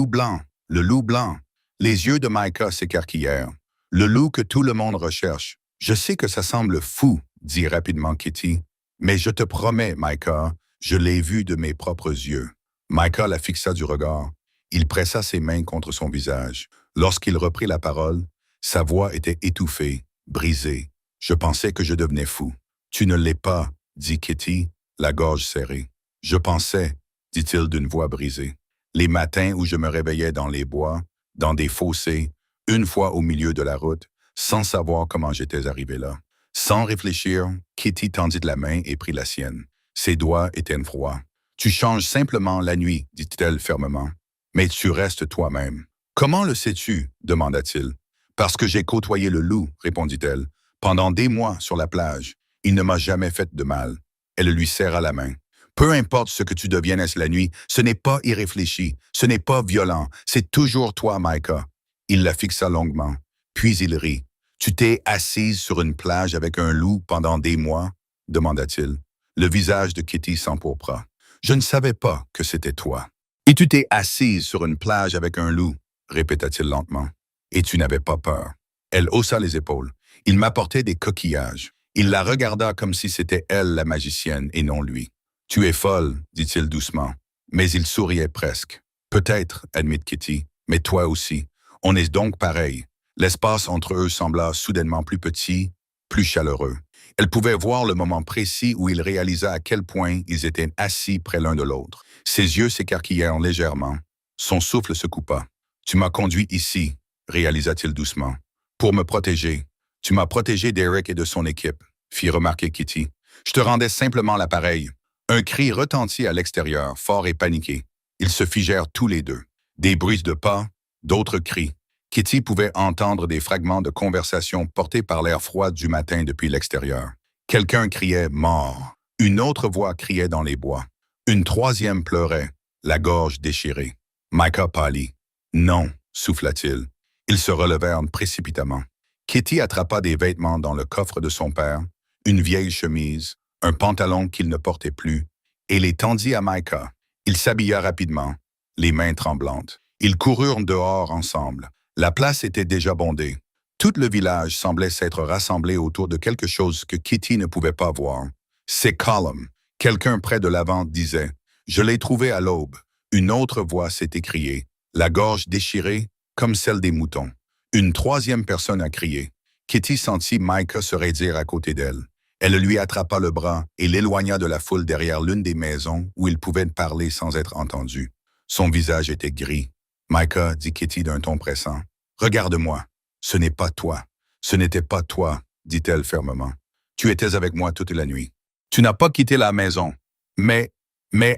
blanc, le loup blanc. » Les yeux de Micah s'écarquillèrent. « Le loup que tout le monde recherche. »« Je sais que ça semble fou, » dit rapidement Kitty, « mais je te promets, Micah, je l'ai vu de mes propres yeux. » Micah la fixa du regard. Il pressa ses mains contre son visage. Lorsqu'il reprit la parole, sa voix était étouffée, brisée. « Je pensais que je devenais fou. »« Tu ne l'es pas, » dit Kitty, la gorge serrée. « Je pensais, » dit-il d'une voix brisée. « Les matins où je me réveillais dans les bois, dans des fossés, une fois au milieu de la route, sans savoir comment j'étais arrivé là. Sans réfléchir, Kitty tendit la main et prit la sienne. Ses doigts étaient froids. « Tu changes simplement la nuit, dit-elle fermement. Mais tu restes toi-même. »« Comment le sais-tu » demanda-t-il. « Parce que j'ai côtoyé le loup, répondit-elle, pendant des mois sur la plage. Il ne m'a jamais fait de mal. » Elle lui serra la main. « Peu importe ce que tu deviennes la nuit, ce n'est pas irréfléchi, ce n'est pas violent, c'est toujours toi, Micah. » Il la fixa longuement, puis il rit. « Tu t'es assise sur une plage avec un loup pendant des mois ?» demanda-t-il. Le visage de Kitty s'empourpra. « Je ne savais pas que c'était toi. »« Et tu t'es assise sur une plage avec un loup ?» répéta-t-il lentement. « Et tu n'avais pas peur. » Elle haussa les épaules. Il m'apportait des coquillages. Il la regarda comme si c'était elle la magicienne et non lui. « Tu es folle, dit-il doucement. » Mais il souriait presque. « Peut-être, admit Kitty, mais toi aussi. On est donc pareil. » L'espace entre eux sembla soudainement plus petit, plus chaleureux. Elle pouvait voir le moment précis où il réalisa à quel point ils étaient assis près l'un de l'autre. Ses yeux s'écarquillèrent légèrement. Son souffle se coupa. « Tu m'as conduit ici, » réalisa-t-il doucement, « pour me protéger. Tu m'as protégé d'Eric et de son équipe, » fit remarquer Kitty. « Je te rendais simplement l'appareil. » Un cri retentit à l'extérieur, fort et paniqué. Ils se figèrent tous les deux. Des bruits de pas, d'autres cris. Kitty pouvait entendre des fragments de conversation portés par l'air froid du matin depuis l'extérieur. Quelqu'un criait « mort ». Une autre voix criait dans les bois. Une troisième pleurait, la gorge déchirée. Micah pâlit. « Non », souffla-t-il. Ils se relevèrent précipitamment. Kitty attrapa des vêtements dans le coffre de son père, une vieille chemise, un pantalon qu'il ne portait plus, et les tendit à Micah. Il s'habilla rapidement, les mains tremblantes. Ils coururent dehors ensemble. La place était déjà bondée. Tout le village semblait s'être rassemblé autour de quelque chose que Kitty ne pouvait pas voir. C'est Colum. Quelqu'un près de l'avant disait « Je l'ai trouvé à l'aube ». Une autre voix s'est écriée, la gorge déchirée comme celle des moutons. Une troisième personne a crié. Kitty sentit Micah se raidir à côté d'elle. Elle lui attrapa le bras et l'éloigna de la foule derrière l'une des maisons où il pouvait parler sans être entendu. Son visage était gris. « Micah, » dit Kitty d'un ton pressant, « regarde-moi. Ce n'est pas toi. Ce n'était pas toi, » dit-elle fermement. « Tu étais avec moi toute la nuit. Tu n'as pas quitté la maison. Mais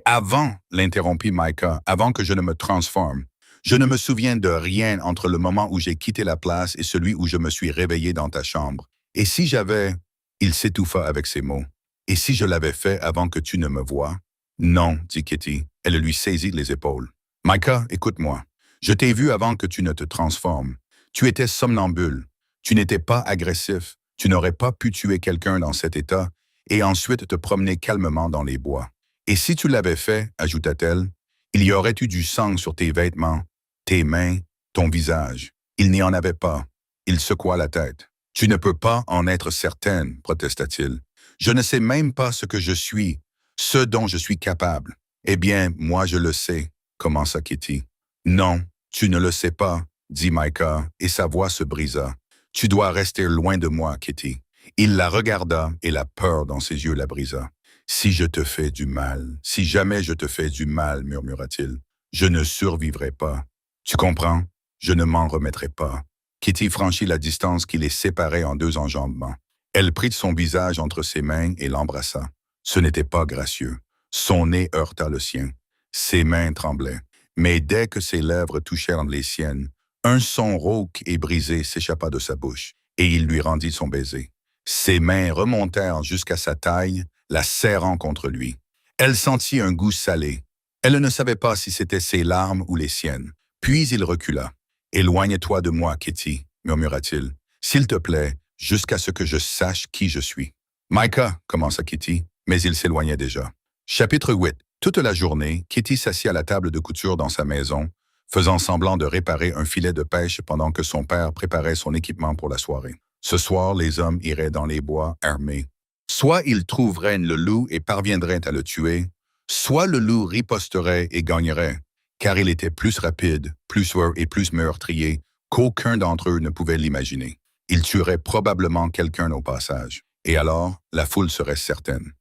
avant, » l'interrompit Micah, « avant que je ne me transforme. Je ne me souviens de rien entre le moment où j'ai quitté la place et celui où je me suis réveillé dans ta chambre. Et si j'avais... » Il s'étouffa avec ces mots. « Et si je l'avais fait avant que tu ne me voies? » « Non, » dit Kitty. Elle lui saisit les épaules. « Micah, écoute-moi. Je t'ai vu avant que tu ne te transformes. Tu étais somnambule. Tu n'étais pas agressif. Tu n'aurais pas pu tuer quelqu'un dans cet état et ensuite te promener calmement dans les bois. Et si tu l'avais fait, ajouta-t-elle, il y aurait eu du sang sur tes vêtements, tes mains, ton visage. Il n'y en avait pas. » Il secoua la tête. « Tu ne peux pas en être certaine, » protesta-t-il. « Je ne sais même pas ce que je suis, ce dont je suis capable. »« Eh bien, moi je le sais, » commença Kitty. « Non, tu ne le sais pas, » dit Micah, et sa voix se brisa. « Tu dois rester loin de moi, Kitty. » Il la regarda et la peur dans ses yeux la brisa. « Si je te fais du mal, si jamais je te fais du mal, murmura-t-il, je ne survivrai pas. Tu comprends? Je ne m'en remettrai pas. » Kitty franchit la distance qui les séparait en deux enjambements. Elle prit son visage entre ses mains et l'embrassa. Ce n'était pas gracieux. Son nez heurta le sien. Ses mains tremblaient. Mais dès que ses lèvres touchèrent les siennes, un son rauque et brisé s'échappa de sa bouche, et il lui rendit son baiser. Ses mains remontèrent jusqu'à sa taille, la serrant contre lui. Elle sentit un goût salé. Elle ne savait pas si c'était ses larmes ou les siennes. Puis il recula. « Éloigne-toi de moi, Kitty, » murmura-t-il. « S'il te plaît, jusqu'à ce que je sache qui je suis. »« Micah, » commença Kitty, mais il s'éloignait déjà. Chapitre 8. Toute la journée, Kitty s'assit à la table de couture dans sa maison, faisant semblant de réparer un filet de pêche pendant que son père préparait son équipement pour la soirée. Ce soir, les hommes iraient dans les bois armés. Soit ils trouveraient le loup et parviendraient à le tuer, soit le loup riposterait et gagnerait, car il était plus rapide, plus sûr et plus meurtrier qu'aucun d'entre eux ne pouvait l'imaginer. Il tuerait probablement quelqu'un au passage. Et alors, la foule serait certaine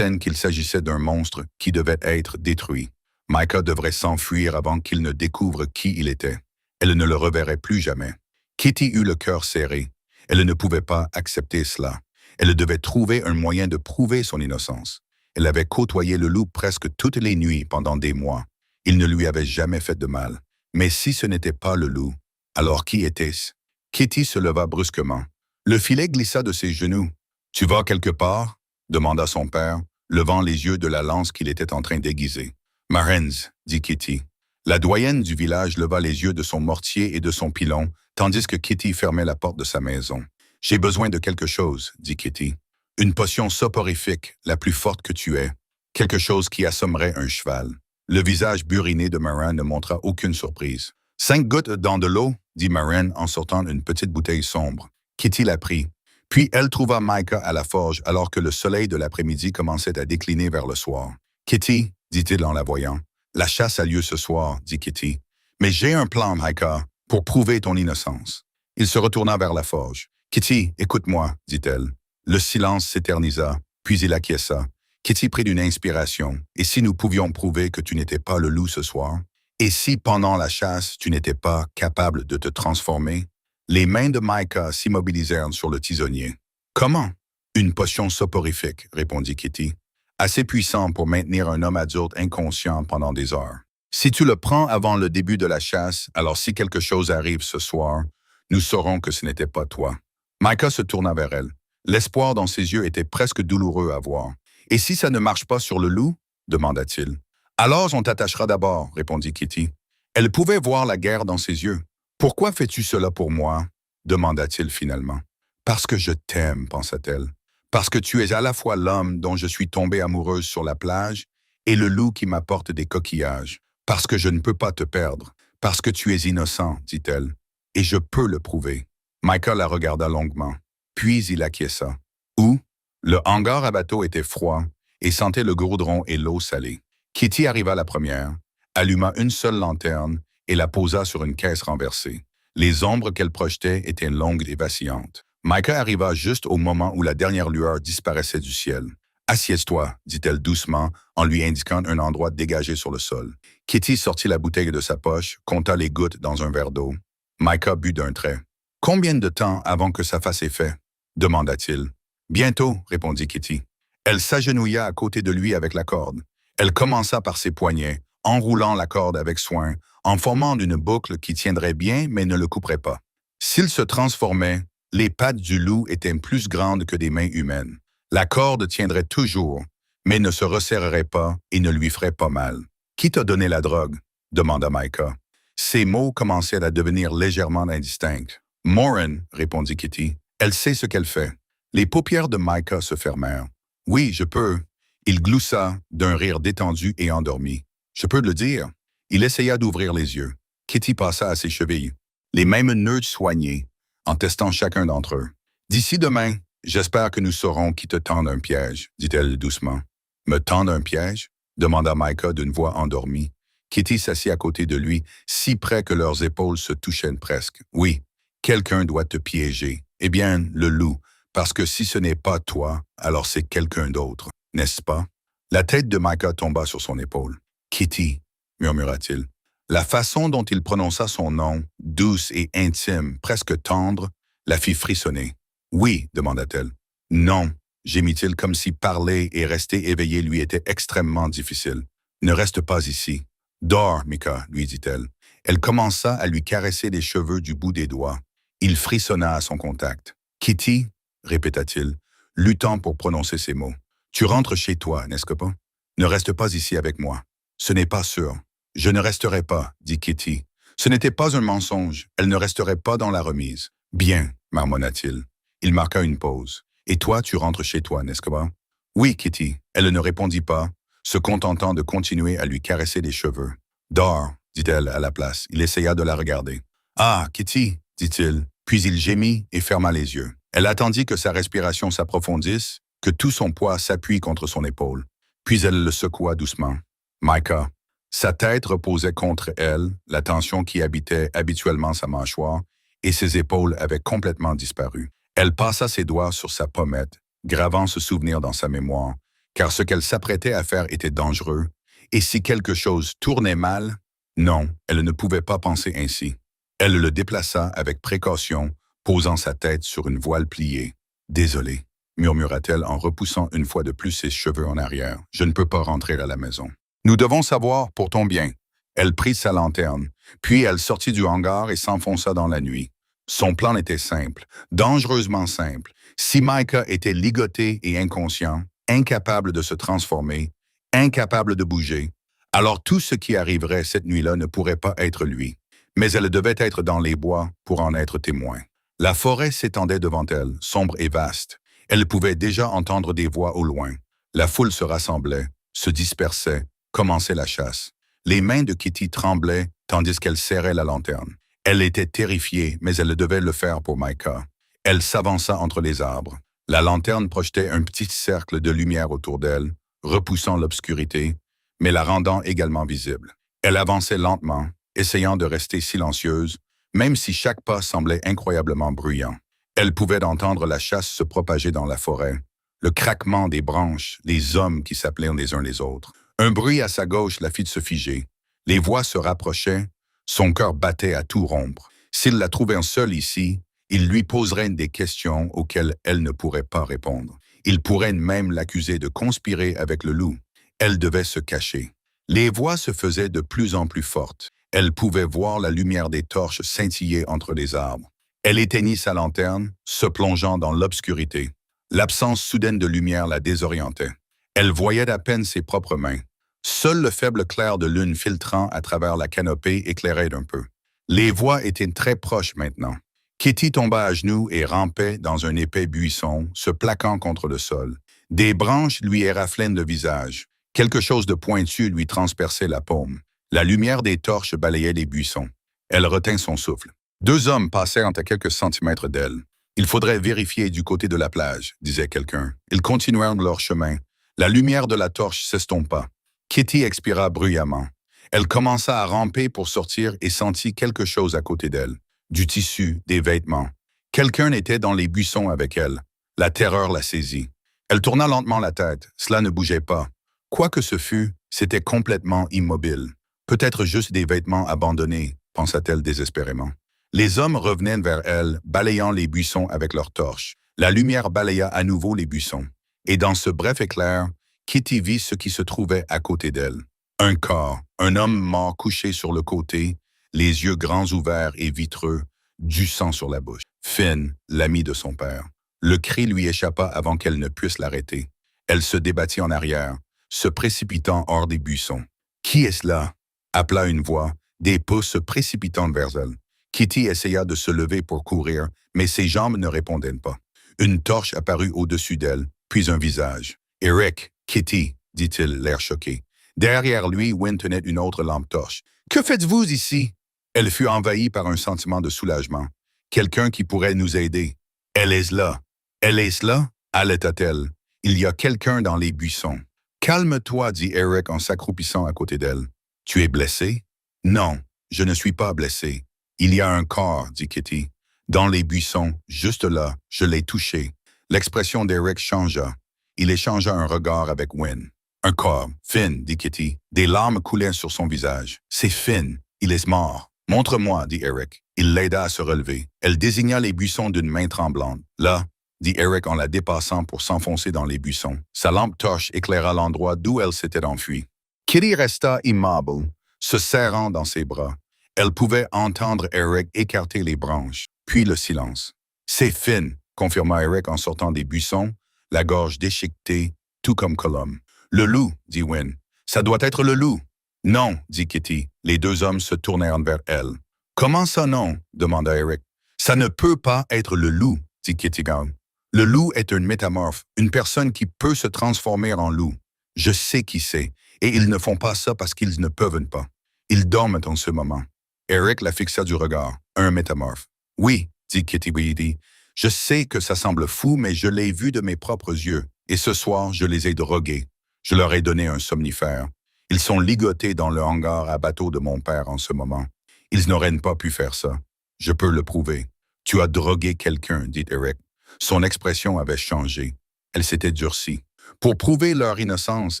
qu'il s'agissait d'un monstre qui devait être détruit. Micah devrait s'enfuir avant qu'il ne découvre qui il était. Elle ne le reverrait plus jamais. Kitty eut le cœur serré. Elle ne pouvait pas accepter cela. Elle devait trouver un moyen de prouver son innocence. Elle avait côtoyé le loup presque toutes les nuits pendant des mois. Il ne lui avait jamais fait de mal. Mais si ce n'était pas le loup, alors qui était-ce? Kitty se leva brusquement. Le filet glissa de ses genoux. « Tu vas quelque part ?» demanda son père, levant les yeux de la lance qu'il était en train d'aiguiser. « Marens, » dit Kitty. La doyenne du village leva les yeux de son mortier et de son pilon, tandis que Kitty fermait la porte de sa maison. « J'ai besoin de quelque chose, » dit Kitty. « Une potion soporifique, la plus forte que tu aies. Quelque chose qui assommerait un cheval. » Le visage buriné de Marin ne montra aucune surprise. « 5 gouttes dans de l'eau, » dit Marin en sortant une petite bouteille sombre. Kitty la prit. Puis elle trouva Micah à la forge alors que le soleil de l'après-midi commençait à décliner vers le soir. « Kitty, » dit-il en la voyant. « La chasse a lieu ce soir, » dit Kitty. « Mais j'ai un plan, Micah, pour prouver ton innocence. » Il se retourna vers la forge. « Kitty, écoute-moi, » dit-elle. Le silence s'éternisa, puis il acquiesça. Kitty prit une inspiration. « Et si nous pouvions prouver que tu n'étais pas le loup ce soir? Et si, pendant la chasse, tu n'étais pas capable de te transformer? » Les mains de Micah s'immobilisèrent sur le tisonnier. « Comment? »« Une potion soporifique, » répondit Kitty. « Assez puissant pour maintenir un homme adulte inconscient pendant des heures. Si tu le prends avant le début de la chasse, alors si quelque chose arrive ce soir, nous saurons que ce n'était pas toi. » Micah se tourna vers elle. L'espoir dans ses yeux était presque douloureux à voir. « Et si ça ne marche pas sur le loup? » demanda-t-il. « Alors on t'attachera d'abord, » répondit Kitty. Elle pouvait voir la guerre dans ses yeux. « Pourquoi fais-tu cela pour moi? » demanda-t-il finalement. « Parce que je t'aime, pensa-t-elle. Parce que tu es à la fois l'homme dont je suis tombée amoureuse sur la plage et le loup qui m'apporte des coquillages. Parce que je ne peux pas te perdre. Parce que tu es innocent, dit-elle. Et je peux le prouver. » Micah la regarda longuement. Puis il acquiesça. Où? Le hangar à bateau était froid et sentait le goudron et l'eau salée. Kitty arriva la première, alluma une seule lanterne et la posa sur une caisse renversée. Les ombres qu'elle projetait étaient longues et vacillantes. Micah arriva juste au moment où la dernière lueur disparaissait du ciel. « Assieds-toi, » dit-elle doucement en lui indiquant un endroit dégagé sur le sol. Kitty sortit la bouteille de sa poche, compta les gouttes dans un verre d'eau. Micah but d'un trait. « Combien de temps avant que ça fasse effet? » demanda-t-il. « Bientôt, » répondit Kitty. Elle s'agenouilla à côté de lui avec la corde. Elle commença par ses poignets, enroulant la corde avec soin, en formant une boucle qui tiendrait bien mais ne le couperait pas. S'il se transformait, les pattes du loup étaient plus grandes que des mains humaines. La corde tiendrait toujours, mais ne se resserrerait pas et ne lui ferait pas mal. « Qui t'a donné la drogue? » demanda Micah. Ses mots commençaient à devenir légèrement indistincts. « Morin, » répondit Kitty. « Elle sait ce qu'elle fait. » Les paupières de Micah se fermèrent. « Oui, je peux. » Il gloussa d'un rire détendu et endormi. « Je peux le dire. » Il essaya d'ouvrir les yeux. Kitty passa à ses chevilles, les mêmes nœuds soignés, en testant chacun d'entre eux. « D'ici demain, j'espère que nous saurons qui te tend un piège, » dit-elle doucement. « Me tendre un piège? » demanda Micah d'une voix endormie. Kitty s'assit à côté de lui, si près que leurs épaules se touchaient presque. « Oui, quelqu'un doit te piéger. Eh bien, le loup, parce que si ce n'est pas toi, alors c'est quelqu'un d'autre, n'est-ce pas? » La tête de Micah tomba sur son épaule. « Kitty, » murmura-t-il. La façon dont il prononça son nom, douce et intime, presque tendre, la fit frissonner. « Oui, » demanda-t-elle. « Non, » gémit-il comme si parler et rester éveillé lui était extrêmement difficile. « Ne reste pas ici. »« Dors, Micah, » lui dit-elle. Elle commença à lui caresser les cheveux du bout des doigts. Il frissonna à son contact. « Kitty, » répéta-t-il, luttant pour prononcer ces mots. « Tu rentres chez toi, n'est-ce pas? Ne reste pas ici avec moi. »« Ce n'est pas sûr. »« Je ne resterai pas, » dit Kitty. Ce n'était pas un mensonge. Elle ne resterait pas dans la remise. « Bien, » marmonna-t-il. Il marqua une pause. « Et toi, tu rentres chez toi, n'est-ce pas? »« Oui, Kitty. » Elle ne répondit pas, se contentant de continuer à lui caresser les cheveux. « Dors, » dit-elle à la place. Il essaya de la regarder. « Ah, Kitty, » dit-il, puis il gémit et ferma les yeux. Elle attendit que sa respiration s'approfondisse, que tout son poids s'appuie contre son épaule. Puis elle le secoua doucement. « Micah. » Sa tête reposait contre elle, la tension qui habitait habituellement sa mâchoire, et ses épaules avaient complètement disparu. Elle passa ses doigts sur sa pommette, gravant ce souvenir dans sa mémoire, car ce qu'elle s'apprêtait à faire était dangereux, et si quelque chose tournait mal, non, elle ne pouvait pas penser ainsi. Elle le déplaça avec précaution, posant sa tête sur une voile pliée. « Désolé. » murmura-t-elle en repoussant une fois de plus ses cheveux en arrière. « Je ne peux pas rentrer à la maison. Nous devons savoir pour ton bien. » Elle prit sa lanterne, puis elle sortit du hangar et s'enfonça dans la nuit. Son plan était simple, dangereusement simple. Si Micah était ligoté et inconscient, incapable de se transformer, incapable de bouger, alors tout ce qui arriverait cette nuit-là ne pourrait pas être lui. Mais elle devait être dans les bois pour en être témoin. La forêt s'étendait devant elle, sombre et vaste. Elle pouvait déjà entendre des voix au loin. La foule se rassemblait, se dispersait, commençait la chasse. Les mains de Kitty tremblaient tandis qu'elle serrait la lanterne. Elle était terrifiée, mais elle devait le faire pour Micah. Elle s'avança entre les arbres. La lanterne projetait un petit cercle de lumière autour d'elle, repoussant l'obscurité, mais la rendant également visible. Elle avançait lentement, essayant de rester silencieuse, même si chaque pas semblait incroyablement bruyant. Elle pouvait entendre la chasse se propager dans la forêt, le craquement des branches, les hommes qui s'appelaient les uns les autres. Un bruit à sa gauche la fit se figer. Les voix se rapprochaient, son cœur battait à tout rompre. S'il la trouvait seule ici, il lui poserait des questions auxquelles elle ne pourrait pas répondre. Il pourrait même l'accuser de conspirer avec le loup. Elle devait se cacher. Les voix se faisaient de plus en plus fortes. Elle pouvait voir la lumière des torches scintiller entre les arbres. Elle éteignit sa lanterne, se plongeant dans l'obscurité. L'absence soudaine de lumière la désorientait. Elle voyait à peine ses propres mains. Seul le faible clair de lune filtrant à travers la canopée éclairait un peu. Les voix étaient très proches maintenant. Kitty tomba à genoux et rampait dans un épais buisson, se plaquant contre le sol. Des branches lui éraflaient le visage. Quelque chose de pointu lui transperçait la paume. La lumière des torches balayait les buissons. Elle retint son souffle. Deux hommes passèrent à quelques centimètres d'elle. « Il faudrait vérifier du côté de la plage », disait quelqu'un. Ils continuèrent leur chemin. La lumière de la torche s'estompa. Kitty expira bruyamment. Elle commença à ramper pour sortir et sentit quelque chose à côté d'elle. Du tissu, des vêtements. Quelqu'un était dans les buissons avec elle. La terreur la saisit. Elle tourna lentement la tête. Cela ne bougeait pas. Quoi que ce fût, c'était complètement immobile. Peut-être juste des vêtements abandonnés, pensa-t-elle désespérément. Les hommes revenaient vers elle, balayant les buissons avec leurs torches. La lumière balaya à nouveau les buissons. Et dans ce bref éclair, Kitty vit ce qui se trouvait à côté d'elle. Un corps, un homme mort couché sur le côté, les yeux grands ouverts et vitreux, du sang sur la bouche. Finn, l'amie de son père. Le cri lui échappa avant qu'elle ne puisse l'arrêter. Elle se débattit en arrière, se précipitant hors des buissons. « Qui est-ce là ?» appela une voix, des pas se précipitant vers elle. Kitty essaya de se lever pour courir, mais ses jambes ne répondaient pas. Une torche apparut au-dessus d'elle, puis un visage. « Eric, Kitty, dit-il, l'air choqué. Derrière lui, Wynne tenait une autre lampe torche. « Que faites-vous ici ?» Elle fut envahie par un sentiment de soulagement. Quelqu'un qui pourrait nous aider. « Elle est là. Elle est là ?» haleta-t-elle. « Il y a quelqu'un dans les buissons. »« Calme-toi, dit Eric en s'accroupissant à côté d'elle. « Tu es blessé? »« Non, je ne suis pas blessé. »« Il y a un corps, dit Kitty. Dans les buissons, juste là, je l'ai touché. » L'expression d'Eric changea. Il échangea un regard avec Wynne. « Un corps. Finn, dit Kitty. Des larmes coulaient sur son visage. « C'est Finn. Il est mort. »« Montre-moi, dit Eric. » Il l'aida à se relever. Elle désigna les buissons d'une main tremblante. « Là, dit Eric en la dépassant pour s'enfoncer dans les buissons. Sa lampe torche éclaira l'endroit d'où elle s'était enfuie. Kitty resta immobile, se serrant dans ses bras. Elle pouvait entendre Eric écarter les branches, puis le silence. « C'est Finn, » confirma Eric en sortant des buissons, la gorge déchiquetée, tout comme Colum. « Le loup, » dit Wynne. « Ça doit être le loup. »« Non, » dit Kitty. Les deux hommes se tournèrent vers elle. « Comment ça non ?» demanda Eric. « Ça ne peut pas être le loup, » dit Kitty Gown. « Le loup est une métamorphe, une personne qui peut se transformer en loup. Je sais qui c'est, et ils ne font pas ça parce qu'ils ne peuvent pas. Ils dorment en ce moment. » Eric la fixa du regard. « Un métamorphe. »« Oui, » dit Kitty Weedy. « Je sais que ça semble fou, mais je l'ai vu de mes propres yeux. Et ce soir, je les ai drogués. Je leur ai donné un somnifère. Ils sont ligotés dans le hangar à bateau de mon père en ce moment. Ils n'auraient pas pu faire ça. Je peux le prouver. Tu as drogué quelqu'un, dit Eric. Son expression avait changé. Elle s'était durcie. Pour prouver leur innocence,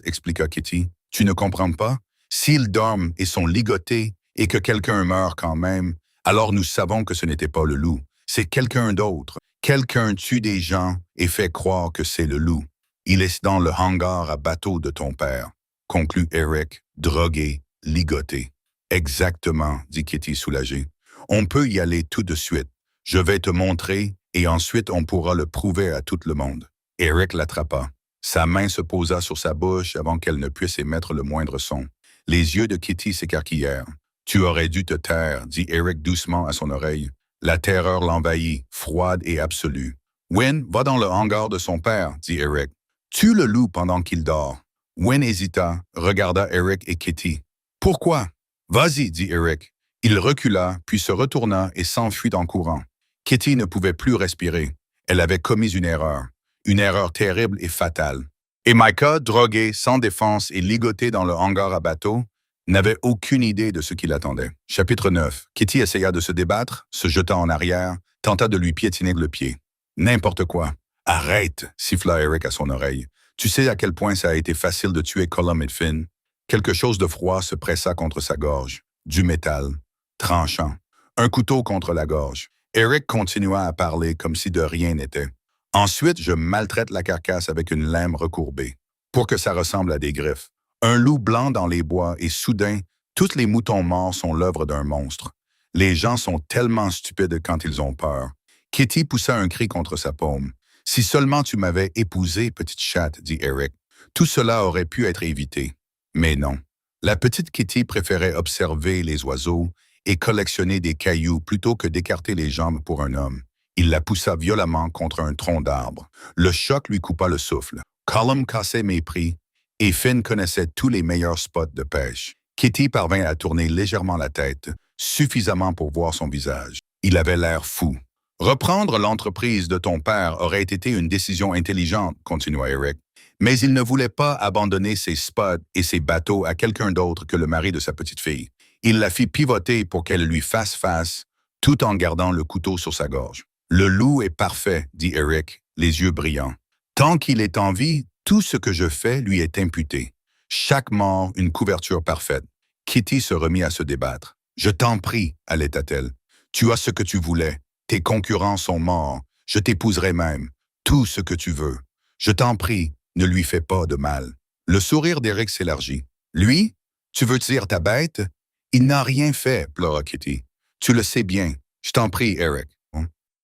expliqua Kitty, tu ne comprends pas? S'ils dorment et sont ligotés et que quelqu'un meurt quand même, alors nous savons que ce n'était pas le loup. C'est quelqu'un d'autre. Quelqu'un tue des gens et fait croire que c'est le loup. Il est dans le hangar à bateau de ton père, conclut Eric, drogué, ligoté. Exactement, dit Kitty soulagée. On peut y aller tout de suite. Je vais te montrer et ensuite on pourra le prouver à tout le monde. Eric l'attrapa. Sa main se posa sur sa bouche avant qu'elle ne puisse émettre le moindre son. Les yeux de Kitty s'écarquillèrent. Tu aurais dû te taire, dit Eric doucement à son oreille. La terreur l'envahit, froide et absolue. Wynne va dans le hangar de son père, dit Eric. Tue le loup pendant qu'il dort. Wynne hésita, regarda Eric et Kitty. Pourquoi? Vas-y, dit Eric. Il recula, puis se retourna et s'enfuit en courant. Kitty ne pouvait plus respirer. Elle avait commis une erreur terrible et fatale. Et Micah, drogué, sans défense et ligoté dans le hangar à bateau, n'avait aucune idée de ce qui l'attendait. Chapitre 9. Kitty essaya de se débattre, se jeta en arrière, tenta de lui piétiner le pied. N'importe quoi. Arrête, siffla Eric à son oreille. Tu sais à quel point ça a été facile de tuer Colum et Finn. Quelque chose de froid se pressa contre sa gorge. Du métal. Tranchant. Un couteau contre la gorge. Eric continua à parler comme si de rien n'était. Ensuite, je maltraite la carcasse avec une lame recourbée, pour que ça ressemble à des griffes. Un loup blanc dans les bois et soudain, tous les moutons morts sont l'œuvre d'un monstre. Les gens sont tellement stupides quand ils ont peur. Kitty poussa un cri contre sa paume. « Si seulement tu m'avais épousée, petite chatte, » dit Eric. Tout cela aurait pu être évité. Mais non. La petite Kitty préférait observer les oiseaux et collectionner des cailloux plutôt que d'écarter les jambes pour un homme. Il la poussa violemment contre un tronc d'arbre. Le choc lui coupa le souffle. Colum cassait mépris et Finn connaissait tous les meilleurs spots de pêche. Kitty parvint à tourner légèrement la tête, suffisamment pour voir son visage. Il avait l'air fou. « Reprendre l'entreprise de ton père aurait été une décision intelligente, » continua Eric. Mais il ne voulait pas abandonner ses spots et ses bateaux à quelqu'un d'autre que le mari de sa petite fille. Il la fit pivoter pour qu'elle lui fasse face, tout en gardant le couteau sur sa gorge. « Le loup est parfait, » dit Eric, les yeux brillants. « Tant qu'il est en vie, tout ce que je fais lui est imputé. Chaque mort, une couverture parfaite. » Kitty se remit à se débattre. « Je t'en prie, » allaita-t-elle. « Tu as ce que tu voulais. Tes concurrents sont morts. Je t'épouserai même. Tout ce que tu veux. Je t'en prie, ne lui fais pas de mal. » Le sourire d'Eric s'élargit. « Lui? Tu veux dire ta bête? Il n'a rien fait, » pleura Kitty. « Tu le sais bien. Je t'en prie, Eric. »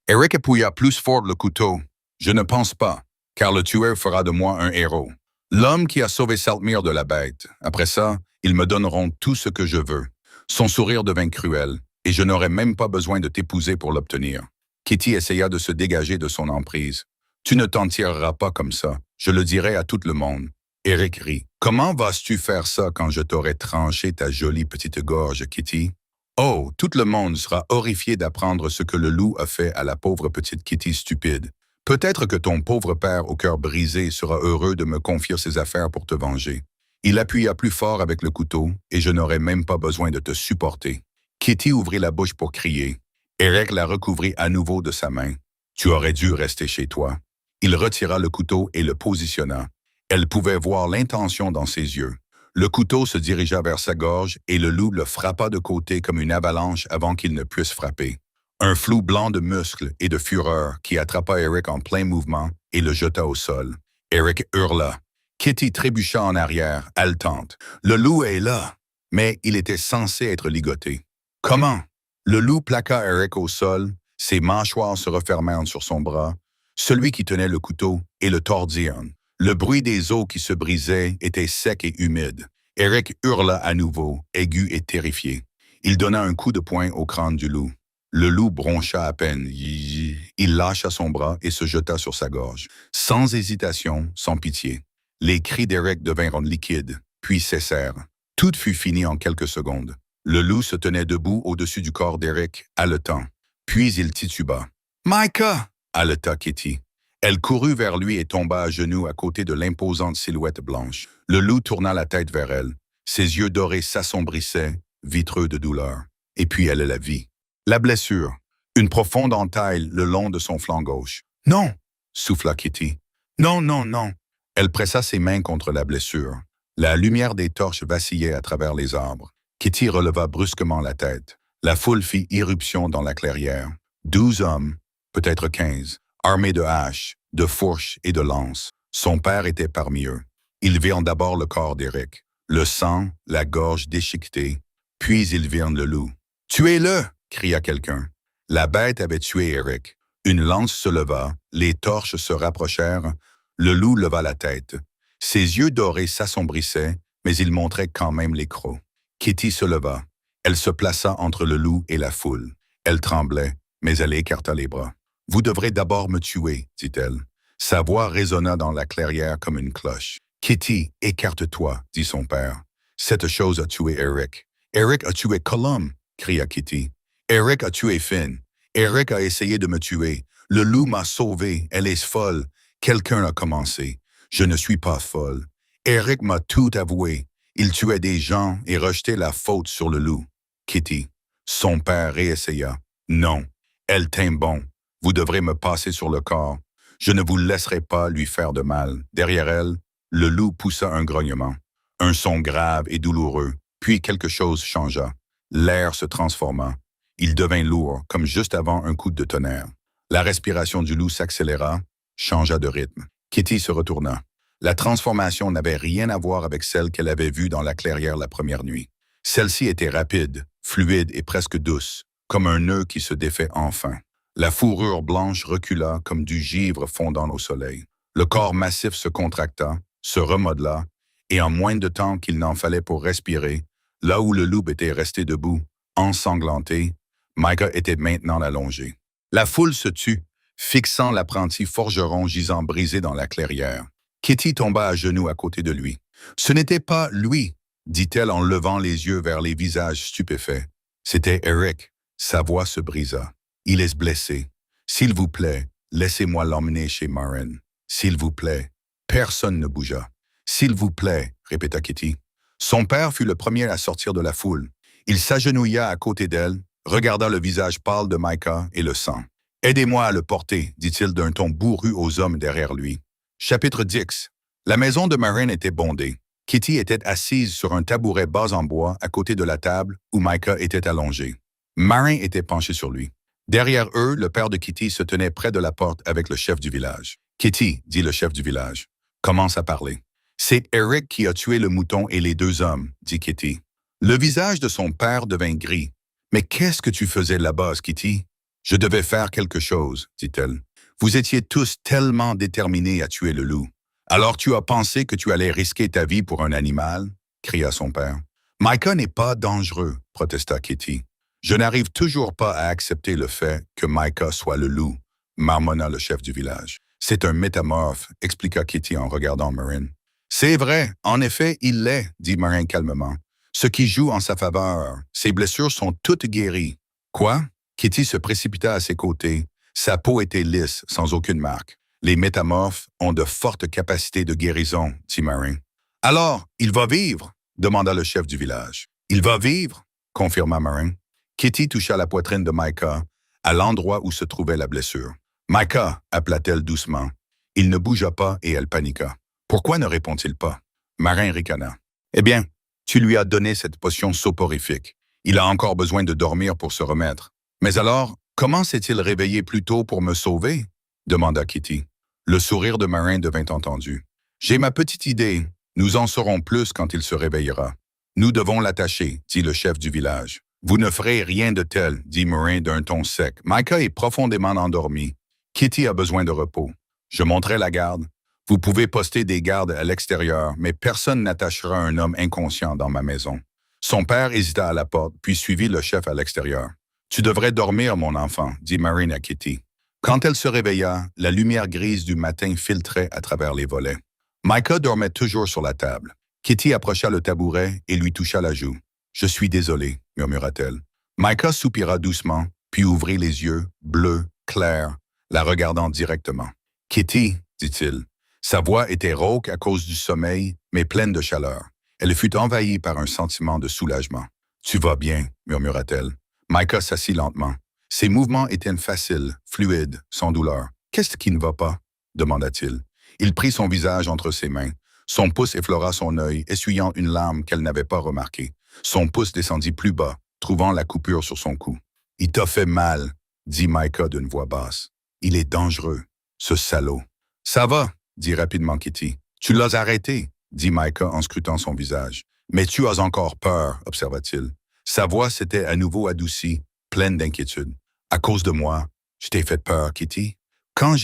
Eric appuya plus fort le couteau. « Je ne pense pas, car le tueur fera de moi un héros. L'homme qui a sauvé Saltmere de la bête. Après ça, ils me donneront tout ce que je veux. » Son sourire devint cruel, et je n'aurais même pas besoin de t'épouser pour l'obtenir. Kitty essaya de se dégager de son emprise. « Tu ne t'en tireras pas comme ça. Je le dirai à tout le monde. » Eric rit. « Comment vas-tu faire ça quand je t'aurai tranché ta jolie petite gorge, Kitty? » Oh, tout le monde sera horrifié d'apprendre ce que le loup a fait à la pauvre petite Kitty stupide. Peut-être que ton pauvre père au cœur brisé sera heureux de me confier ses affaires pour te venger. Il appuya plus fort avec le couteau et je n'aurai même pas besoin de te supporter. Kitty ouvrit la bouche pour crier. Eric la recouvrit à nouveau de sa main. Tu aurais dû rester chez toi. Il retira le couteau et le positionna. Elle pouvait voir l'intention dans ses yeux. Le couteau se dirigea vers sa gorge et le loup le frappa de côté comme une avalanche avant qu'il ne puisse frapper. Un flou blanc de muscles et de fureur qui attrapa Eric en plein mouvement et le jeta au sol. Eric hurla. Kitty trébucha en arrière, haletante. Le loup est là, mais il était censé être ligoté. Comment? Le loup plaqua Eric au sol, ses mâchoires se refermèrent sur son bras, celui qui tenait le couteau et le tordirent. Le bruit des os qui se brisaient était sec et humide. Eric hurla à nouveau, aigu et terrifié. Il donna un coup de poing au crâne du loup. Le loup broncha à peine. Il lâcha son bras et se jeta sur sa gorge. Sans hésitation, sans pitié. Les cris d'Eric devinrent liquides, puis cessèrent. Tout fut fini en quelques secondes. Le loup se tenait debout au-dessus du corps d'Eric, haletant. Puis il tituba. « Micah! » haleta Kitty. Elle courut vers lui et tomba à genoux à côté de l'imposante silhouette blanche. Le loup tourna la tête vers elle. Ses yeux dorés s'assombrissaient, vitreux de douleur. Et puis elle la vit. La blessure. Une profonde entaille le long de son flanc gauche. « Non! » souffla Kitty. « Non, non, non! » Elle pressa ses mains contre la blessure. La lumière des torches vacillait à travers les arbres. Kitty releva brusquement la tête. La foule fit irruption dans la clairière. 12 hommes, peut-être 15, armés de haches, de fourches et de lances. Son père était parmi eux. Ils virent d'abord le corps d'Eric, le sang, la gorge déchiquetée, puis ils virent le loup. « Tuez-le » cria quelqu'un. La bête avait tué Eric. Une lance se leva, les torches se rapprochèrent, le loup leva la tête. Ses yeux dorés s'assombrissaient, mais il montrait quand même les crocs. Kitty se leva. Elle se plaça entre le loup et la foule. Elle tremblait, mais elle écarta les bras. « Vous devrez d'abord me tuer, dit-elle. » Sa voix résonna dans la clairière comme une cloche. « Kitty, écarte-toi, dit son père. Cette chose a tué Eric. Eric a tué Colum, cria Kitty. Eric a tué Finn. Eric a essayé de me tuer. Le loup m'a sauvé. Elle est folle. Quelqu'un a commencé. Je ne suis pas folle. Eric m'a tout avoué. Il tuait des gens et rejetait la faute sur le loup. Kitty. Son père réessaya. Non. Elle tint bon. Vous devrez me passer sur le corps. Je ne vous laisserai pas lui faire de mal. Derrière elle, le loup poussa un grognement. Un son grave et douloureux. Puis quelque chose changea. L'air se transforma. Il devint lourd, comme juste avant un coup de tonnerre. La respiration du loup s'accéléra, changea de rythme. Kitty se retourna. La transformation n'avait rien à voir avec celle qu'elle avait vue dans la clairière la première nuit. Celle-ci était rapide, fluide et presque douce, comme un nœud qui se défait enfin. La fourrure blanche recula comme du givre fondant au soleil. Le corps massif se contracta, se remodela, et en moins de temps qu'il n'en fallait pour respirer, là où le loup était resté debout, ensanglanté, Micah était maintenant allongé. La foule se tut, fixant l'apprenti forgeron gisant brisé dans la clairière. Kitty tomba à genoux à côté de lui. « Ce n'était pas lui, » dit-elle en levant les yeux vers les visages stupéfaits. C'était Eric. Sa voix se brisa. « Il est blessé. S'il vous plaît, laissez-moi l'emmener chez Marin. S'il vous plaît. » Personne ne bougea. « S'il vous plaît, » répéta Kitty. Son père fut le premier à sortir de la foule. Il s'agenouilla à côté d'elle, regarda le visage pâle de Micah et le sang. « Aidez-moi à le porter, » dit-il d'un ton bourru aux hommes derrière lui. Chapitre 10. La maison de Marin était bondée. Kitty était assise sur un tabouret bas en bois à côté de la table où Micah était allongé. Marin était penché sur lui. Derrière eux, le père de Kitty se tenait près de la porte avec le chef du village. « Kitty, » dit le chef du village, commence à parler. « C'est Eric qui a tué le mouton et les 2 hommes, » dit Kitty. Le visage de son père devint gris. « Mais qu'est-ce que tu faisais là-bas, Kitty? »« Je devais faire quelque chose, » dit-elle. « Vous étiez tous tellement déterminés à tuer le loup. Alors tu as pensé que tu allais risquer ta vie pour un animal? » cria son père. « Micah n'est pas dangereux, » protesta Kitty. « Je n'arrive toujours pas à accepter le fait que Micah soit le loup, » marmonna le chef du village. « C'est un métamorphe, » expliqua Kitty en regardant Marin. « C'est vrai, en effet, il l'est, » dit Marin calmement. « Ce qui joue en sa faveur, ses blessures sont toutes guéries. »« Quoi? » Kitty se précipita à ses côtés. Sa peau était lisse, sans aucune marque. « Les métamorphes ont de fortes capacités de guérison, » dit Marin. « Alors, il va vivre ?» demanda le chef du village. « Il va vivre ?» confirma Marin. Kitty toucha la poitrine de Micah, à l'endroit où se trouvait la blessure. « Micah » appela-t-elle doucement. Il ne bougea pas et elle paniqua. « Pourquoi ne répond-il pas ?» Marin ricana. « Eh bien, tu lui as donné cette potion soporifique. Il a encore besoin de dormir pour se remettre. Mais alors, comment s'est-il réveillé plus tôt pour me sauver ?» demanda Kitty. Le sourire de Marin devint entendu. « J'ai ma petite idée. Nous en saurons plus quand il se réveillera. Nous devons l'attacher, » dit le chef du village. « Vous ne ferez rien de tel, » dit Marin d'un ton sec. « Micah est profondément endormi. Kitty a besoin de repos. Je monterai la garde. Vous pouvez poster des gardes à l'extérieur, mais personne n'attachera un homme inconscient dans ma maison. » Son père hésita à la porte, puis suivit le chef à l'extérieur. « Tu devrais dormir, mon enfant, » dit Marin à Kitty. Quand elle se réveilla, la lumière grise du matin filtrait à travers les volets. Micah dormait toujours sur la table. Kitty approcha le tabouret et lui toucha la joue. « Je suis désolée, » murmura-t-elle. Micah soupira doucement, puis ouvrit les yeux, bleus, clairs, la regardant directement. « Kitty, » dit-il. Sa voix était rauque à cause du sommeil, mais pleine de chaleur. Elle fut envahie par un sentiment de soulagement. « Tu vas bien, » murmura-t-elle. Micah s'assit lentement. Ses mouvements étaient faciles, fluides, sans douleur. « Qu'est-ce qui ne va pas? » demanda-t-il. Il prit son visage entre ses mains. Son pouce effleura son œil, essuyant une larme qu'elle n'avait pas remarquée. Son pouce descendit plus bas, trouvant la coupure sur son cou. « Il t'a fait mal, » dit Micah d'une voix basse. « Il est dangereux. » Ce salaud. Ça va, dit rapidement Kitty. Tu l'as arrêté, dit Micah en scrutant son visage. Mais tu as encore peur, observa-t-il. Sa voix s'était à nouveau adoucie, pleine d'inquiétude. À cause de moi, je t'ai fait peur, Kitty. Quand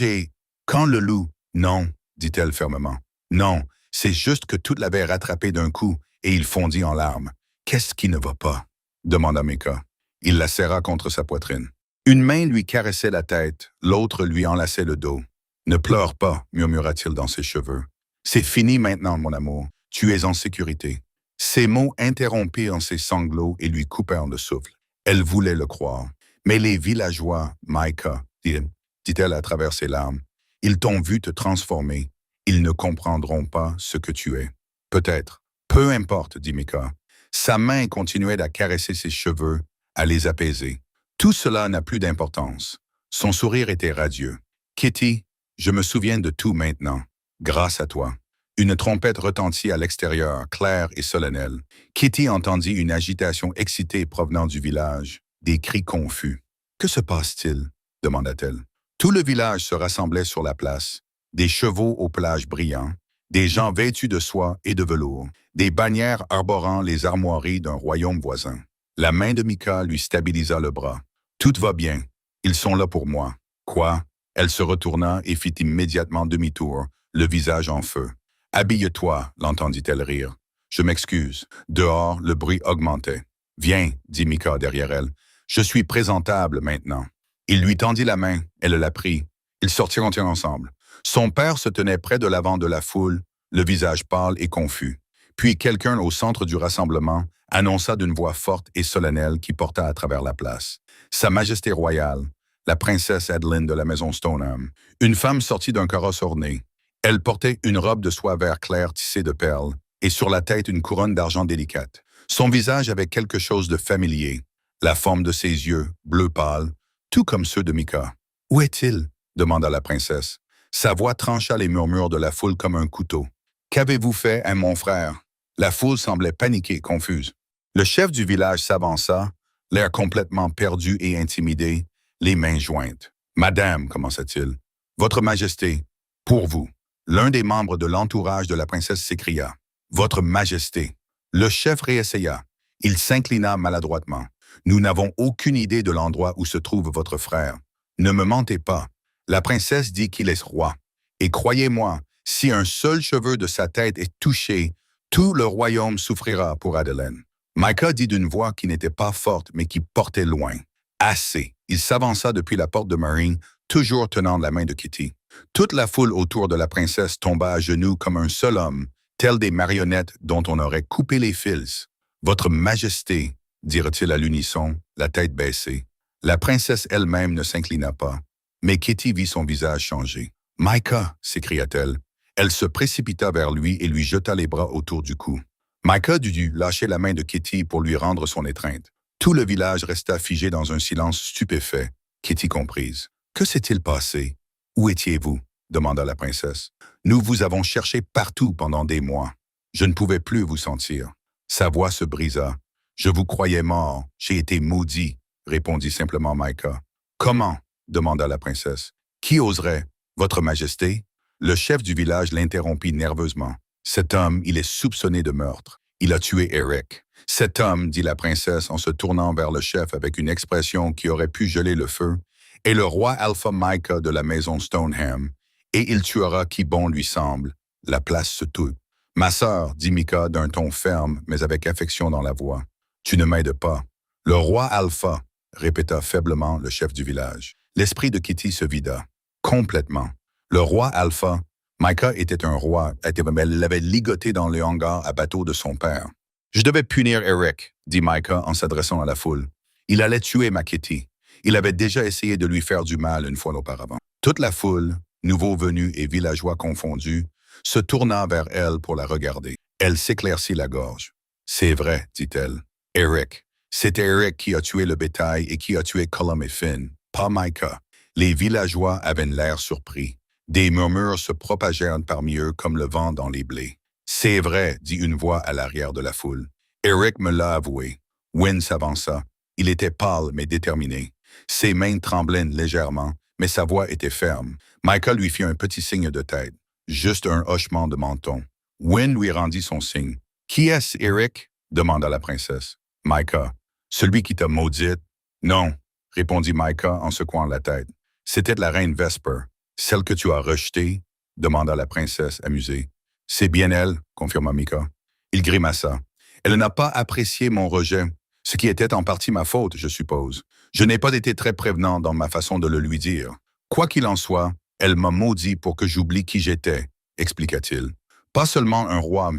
le loup... Non, dit-elle fermement. Non, c'est juste que tout l'avait rattrapé d'un coup et il fondit en larmes. Qu'est-ce qui ne va pas? Demanda Micah. Il la serra contre sa poitrine. Une main lui caressait la tête, l'autre lui enlaçait le dos. Ne pleure pas, murmura-t-il dans ses cheveux. C'est fini maintenant, mon amour. Tu es en sécurité. Ces mots interrompirent ses sanglots et lui coupèrent le souffle. Elle voulait le croire. Mais les villageois, Micah, dit-elle à travers ses larmes, ils t'ont vu te transformer. Ils ne comprendront pas ce que tu es. Peut-être. Peu importe, dit Micah. Sa main continuait à caresser ses cheveux, à les apaiser. Tout cela n'a plus d'importance. Son sourire était radieux. Kitty, je me souviens de tout maintenant, grâce à toi. Une trompette retentit à l'extérieur, claire et solennelle. Kitty entendit une agitation excitée provenant du village, des cris confus. « Que se passe-t-il » demanda-t-elle. Tout le village se rassemblait sur la place, des chevaux au pelage brillant, des gens vêtus de soie et de velours, des bannières arborant les armoiries d'un royaume voisin. La main de Micah lui stabilisa le bras. « Tout va bien. Ils sont là pour moi. » Quoi? Elle se retourna et fit immédiatement demi-tour, le visage en feu. « Habille-toi, l'entendit-elle rire. Je m'excuse. » Dehors, le bruit augmentait. « Viens, dit Micah derrière elle. Je suis présentable maintenant. » Il lui tendit la main, elle la prit. Ils sortirent ensemble. Son père se tenait près de l'avant de la foule, le visage pâle et confus. Puis quelqu'un au centre du rassemblement annonça d'une voix forte et solennelle qui porta à travers la place. Sa Majesté royale, la princesse Adeline de la maison Stoneham, une femme sortie d'un carrosse orné. Elle portait une robe de soie vert clair tissée de perles et sur la tête une couronne d'argent délicate. Son visage avait quelque chose de familier, la forme de ses yeux, bleu pâle, tout comme ceux de Micah. « Où est-il » demanda la princesse. Sa voix trancha les murmures de la foule comme un couteau. « Qu'avez-vous fait à mon frère » La foule semblait paniquée, confuse. Le chef du village s'avança, l'air complètement perdu et intimidé, les mains jointes. « Madame, commença-t-il, votre majesté, pour vous. » L'un des membres de l'entourage de la princesse s'écria. « Votre majesté. » Le chef réessaya. Il s'inclina maladroitement. « Nous n'avons aucune idée de l'endroit où se trouve votre frère. Ne me mentez pas. La princesse dit qu'il est roi. Et croyez-moi, si un seul cheveu de sa tête est touché, tout le royaume souffrira pour Adeline. » Micah dit d'une voix qui n'était pas forte, mais qui portait loin. « Assez. » Il s'avança depuis la porte de Marine, toujours tenant la main de Kitty. Toute la foule autour de la princesse tomba à genoux comme un seul homme, tels des marionnettes dont on aurait coupé les fils. « Votre majesté, » dirent-ils à l'unisson, la tête baissée. La princesse elle-même ne s'inclina pas, mais Kitty vit son visage changer. « Micah » s'écria-t-elle. Elle se précipita vers lui et lui jeta les bras autour du cou. Micah dut lâcher la main de Kitty pour lui rendre son étreinte. Tout le village resta figé dans un silence stupéfait, Kitty comprise. « Que s'est-il passé? Où étiez-vous? » demanda la princesse. « Nous vous avons cherché partout pendant des mois. Je ne pouvais plus vous sentir. » Sa voix se brisa. « Je vous croyais mort. J'ai été maudit, » répondit simplement Micah. « Comment? » demanda la princesse. « Qui oserait? Votre majesté? » Le chef du village l'interrompit nerveusement. « Cet homme, il est soupçonné de meurtre. Il a tué Eric. » « Cet homme, dit la princesse en se tournant vers le chef avec une expression qui aurait pu geler le feu, est le roi Alpha Micah de la maison Stoneham, et il tuera qui bon lui semble. La place se tut. « Ma sœur, dit Micah d'un ton ferme, mais avec affection dans la voix, tu ne m'aides pas. »« Le roi Alpha, » répéta faiblement le chef du village. L'esprit de Kitty se vida. Complètement. Le roi Alpha, Micah était un roi, elle l'avait ligoté dans le hangar à bateau de son père. « Je devais punir Eric, » dit Micah en s'adressant à la foule. « Il allait tuer ma Kitty. Il avait déjà essayé de lui faire du mal une fois auparavant. » Toute la foule, nouveaux venus et villageois confondus, se tourna vers elle pour la regarder. Elle s'éclaircit la gorge. « C'est vrai, dit-elle. Eric. C'était Eric qui a tué le bétail et qui a tué Colum et Finn, pas Micah. » Les villageois avaient l'air surpris. Des murmures se propagèrent parmi eux comme le vent dans les blés. « C'est vrai, dit une voix à l'arrière de la foule. Eric me l'a avoué. » Wynne s'avança. Il était pâle mais déterminé. Ses mains tremblaient légèrement, mais sa voix était ferme. Micah lui fit un petit signe de tête, juste un hochement de menton. Wynne lui rendit son signe. « Qui est-ce, Eric? » demanda la princesse. « Micah. Celui qui t'a maudite. »« Non, » répondit Micah en secouant la tête. « C'était la reine Vesper. Celle que tu as rejetée? » demanda la princesse amusée. « C'est bien elle, » confirma Micah. Il grimaça. « Elle n'a pas apprécié mon rejet, ce qui était en partie ma faute, je suppose. Je n'ai pas été très prévenant dans ma façon de le lui dire. Quoi qu'il en soit, elle m'a maudit pour que j'oublie qui j'étais, expliqua-t-il. Pas seulement un roi,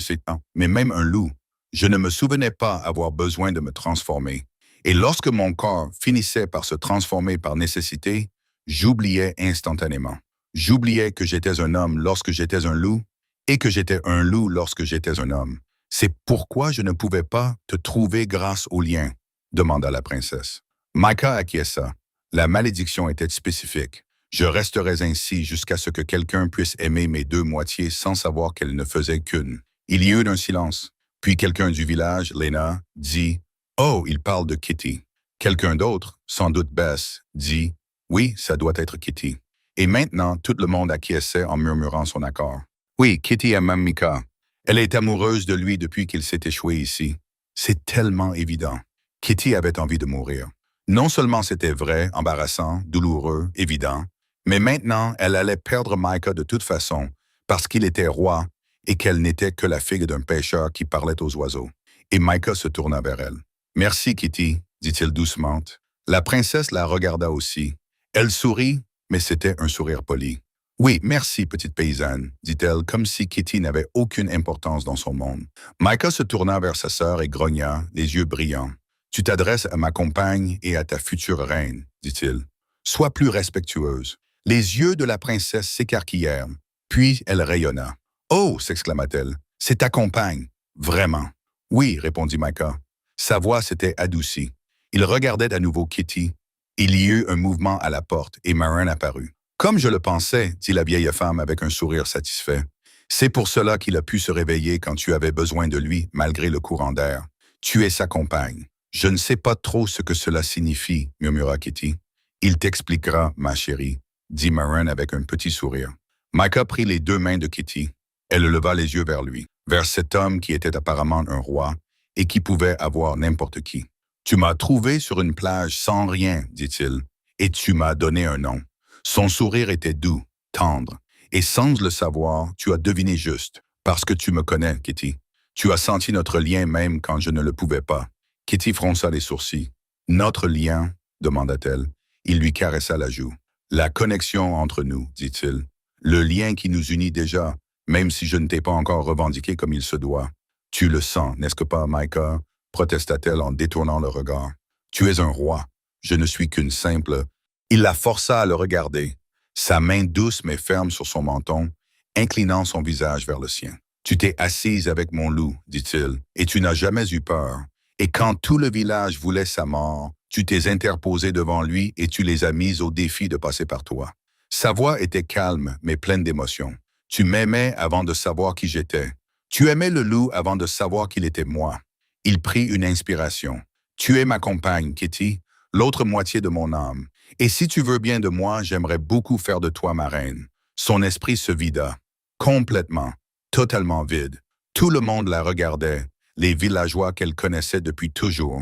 mais même un loup. Je ne me souvenais pas avoir besoin de me transformer. Et lorsque mon corps finissait par se transformer par nécessité, j'oubliais instantanément. J'oubliais que j'étais un homme lorsque j'étais un loup et que j'étais un loup lorsque j'étais un homme. C'est pourquoi je ne pouvais pas te trouver grâce au lien, demanda la princesse. Micah acquiesça. La malédiction était spécifique. Je resterais ainsi jusqu'à ce que quelqu'un puisse aimer mes deux moitiés sans savoir qu'elles ne faisaient qu'une. Il y eut un silence. Puis quelqu'un du village, Lena, dit « Oh, il parle de Kitty. » Quelqu'un d'autre, sans doute Bess, dit « Oui, ça doit être Kitty. » Et maintenant, tout le monde acquiesçait en murmurant son accord. « Oui, Kitty aime Micah. Elle est amoureuse de lui depuis qu'il s'est échoué ici. C'est tellement évident. » Kitty avait envie de mourir. Non seulement c'était vrai, embarrassant, douloureux, évident, mais maintenant, elle allait perdre Micah de toute façon, parce qu'il était roi et qu'elle n'était que la figue d'un pêcheur qui parlait aux oiseaux. Et Micah se tourna vers elle. « Merci, Kitty, » dit-il doucement. La princesse la regarda aussi. Elle sourit, mais c'était un sourire poli. « Oui, merci, petite paysanne, » dit-elle, comme si Kitty n'avait aucune importance dans son monde. Micah se tourna vers sa sœur et grogna, les yeux brillants. « Tu t'adresses à ma compagne et à ta future reine, » dit-il. « Sois plus respectueuse. » Les yeux de la princesse s'écarquillèrent, puis elle rayonna. « Oh » s'exclama-t-elle, « c'est ta compagne, vraiment. »« Oui » répondit Micah. Sa voix s'était adoucie. Il regardait à nouveau Kitty. Il y eut un mouvement à la porte et Marin apparut. « Comme je le pensais, » dit la vieille femme avec un sourire satisfait. « C'est pour cela qu'il a pu se réveiller quand tu avais besoin de lui, malgré le courant d'air. Tu es sa compagne. »« Je ne sais pas trop ce que cela signifie, » murmura Kitty. « Il t'expliquera, ma chérie, » dit Marin avec un petit sourire. Micah prit les deux mains de Kitty. Elle leva les yeux vers lui, vers cet homme qui était apparemment un roi et qui pouvait avoir n'importe qui. « Tu m'as trouvé sur une plage sans rien, » dit-il, « et tu m'as donné un nom. » Son sourire était doux, tendre, et sans le savoir, tu as deviné juste, parce que tu me connais, Kitty. Tu as senti notre lien même quand je ne le pouvais pas. Kitty fronça les sourcils. « Notre lien ?» demanda-t-elle. Il lui caressa la joue. « La connexion entre nous, » dit-il. « Le lien qui nous unit déjà, même si je ne t'ai pas encore revendiqué comme il se doit. Tu le sens, n'est-ce pas, Micah ?» protesta-t-elle en détournant le regard. « Tu es un roi. Je ne suis qu'une simple... » Il la força à le regarder, sa main douce mais ferme sur son menton, inclinant son visage vers le sien. « Tu t'es assise avec mon loup, » dit-il, « et tu n'as jamais eu peur. Et quand tout le village voulait sa mort, tu t'es interposé devant lui et tu les as mises au défi de passer par toi. » Sa voix était calme mais pleine d'émotion. « Tu m'aimais avant de savoir qui j'étais. Tu aimais le loup avant de savoir qu'il était moi. » Il prit une inspiration. « Tu es ma compagne, Kitty, l'autre moitié de mon âme. Et si tu veux bien de moi, j'aimerais beaucoup faire de toi ma reine. » Son esprit se vida. Complètement, totalement vide. Tout le monde la regardait, les villageois qu'elle connaissait depuis toujours,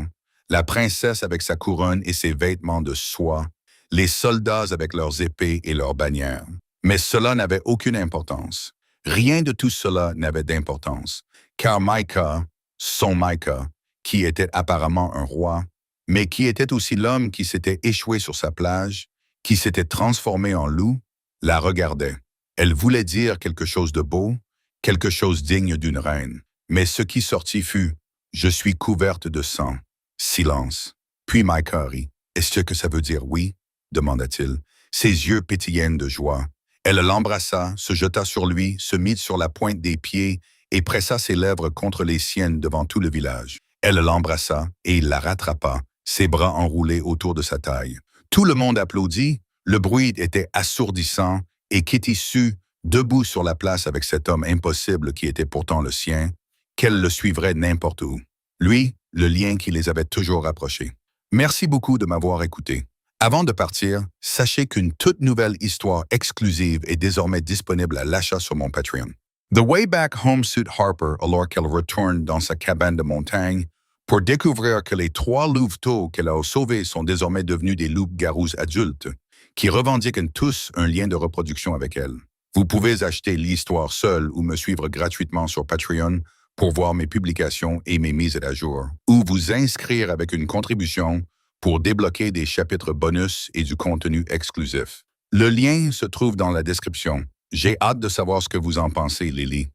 la princesse avec sa couronne et ses vêtements de soie, les soldats avec leurs épées et leurs bannières. Mais cela n'avait aucune importance. Rien de tout cela n'avait d'importance, car Micah, son Micah, qui était apparemment un roi, mais qui était aussi l'homme qui s'était échoué sur sa plage, qui s'était transformé en loup, la regardait. Elle voulait dire quelque chose de beau, quelque chose digne d'une reine. Mais ce qui sortit fut « Je suis couverte de sang ». Silence. Puis Micah rit. « Est-ce que ça veut dire oui ?» demanda-t-il. Ses yeux pétillaient de joie. Elle l'embrassa, se jeta sur lui, se mit sur la pointe des pieds et pressa ses lèvres contre les siennes devant tout le village. Elle l'embrassa et il la rattrapa, ses bras enroulés autour de sa taille. Tout le monde applaudit, le bruit était assourdissant et Kitty sut, debout sur la place avec cet homme impossible qui était pourtant le sien, qu'elle le suivrait n'importe où. Lui, le lien qui les avait toujours rapprochés. Merci beaucoup de m'avoir écouté. Avant de partir, sachez qu'une toute nouvelle histoire exclusive est désormais disponible à l'achat sur mon Patreon. The way back home suit Harper alors qu'elle retourne dans sa cabane de montagne pour découvrir que les 3 louveteaux qu'elle a sauvés sont désormais devenus des loups-garous adultes qui revendiquent tous un lien de reproduction avec elle. Vous pouvez acheter l'histoire seule ou me suivre gratuitement sur Patreon pour voir mes publications et mes mises à jour, ou vous inscrire avec une contribution pour débloquer des chapitres bonus et du contenu exclusif. Le lien se trouve dans la description. J'ai hâte de savoir ce que vous en pensez, Lily.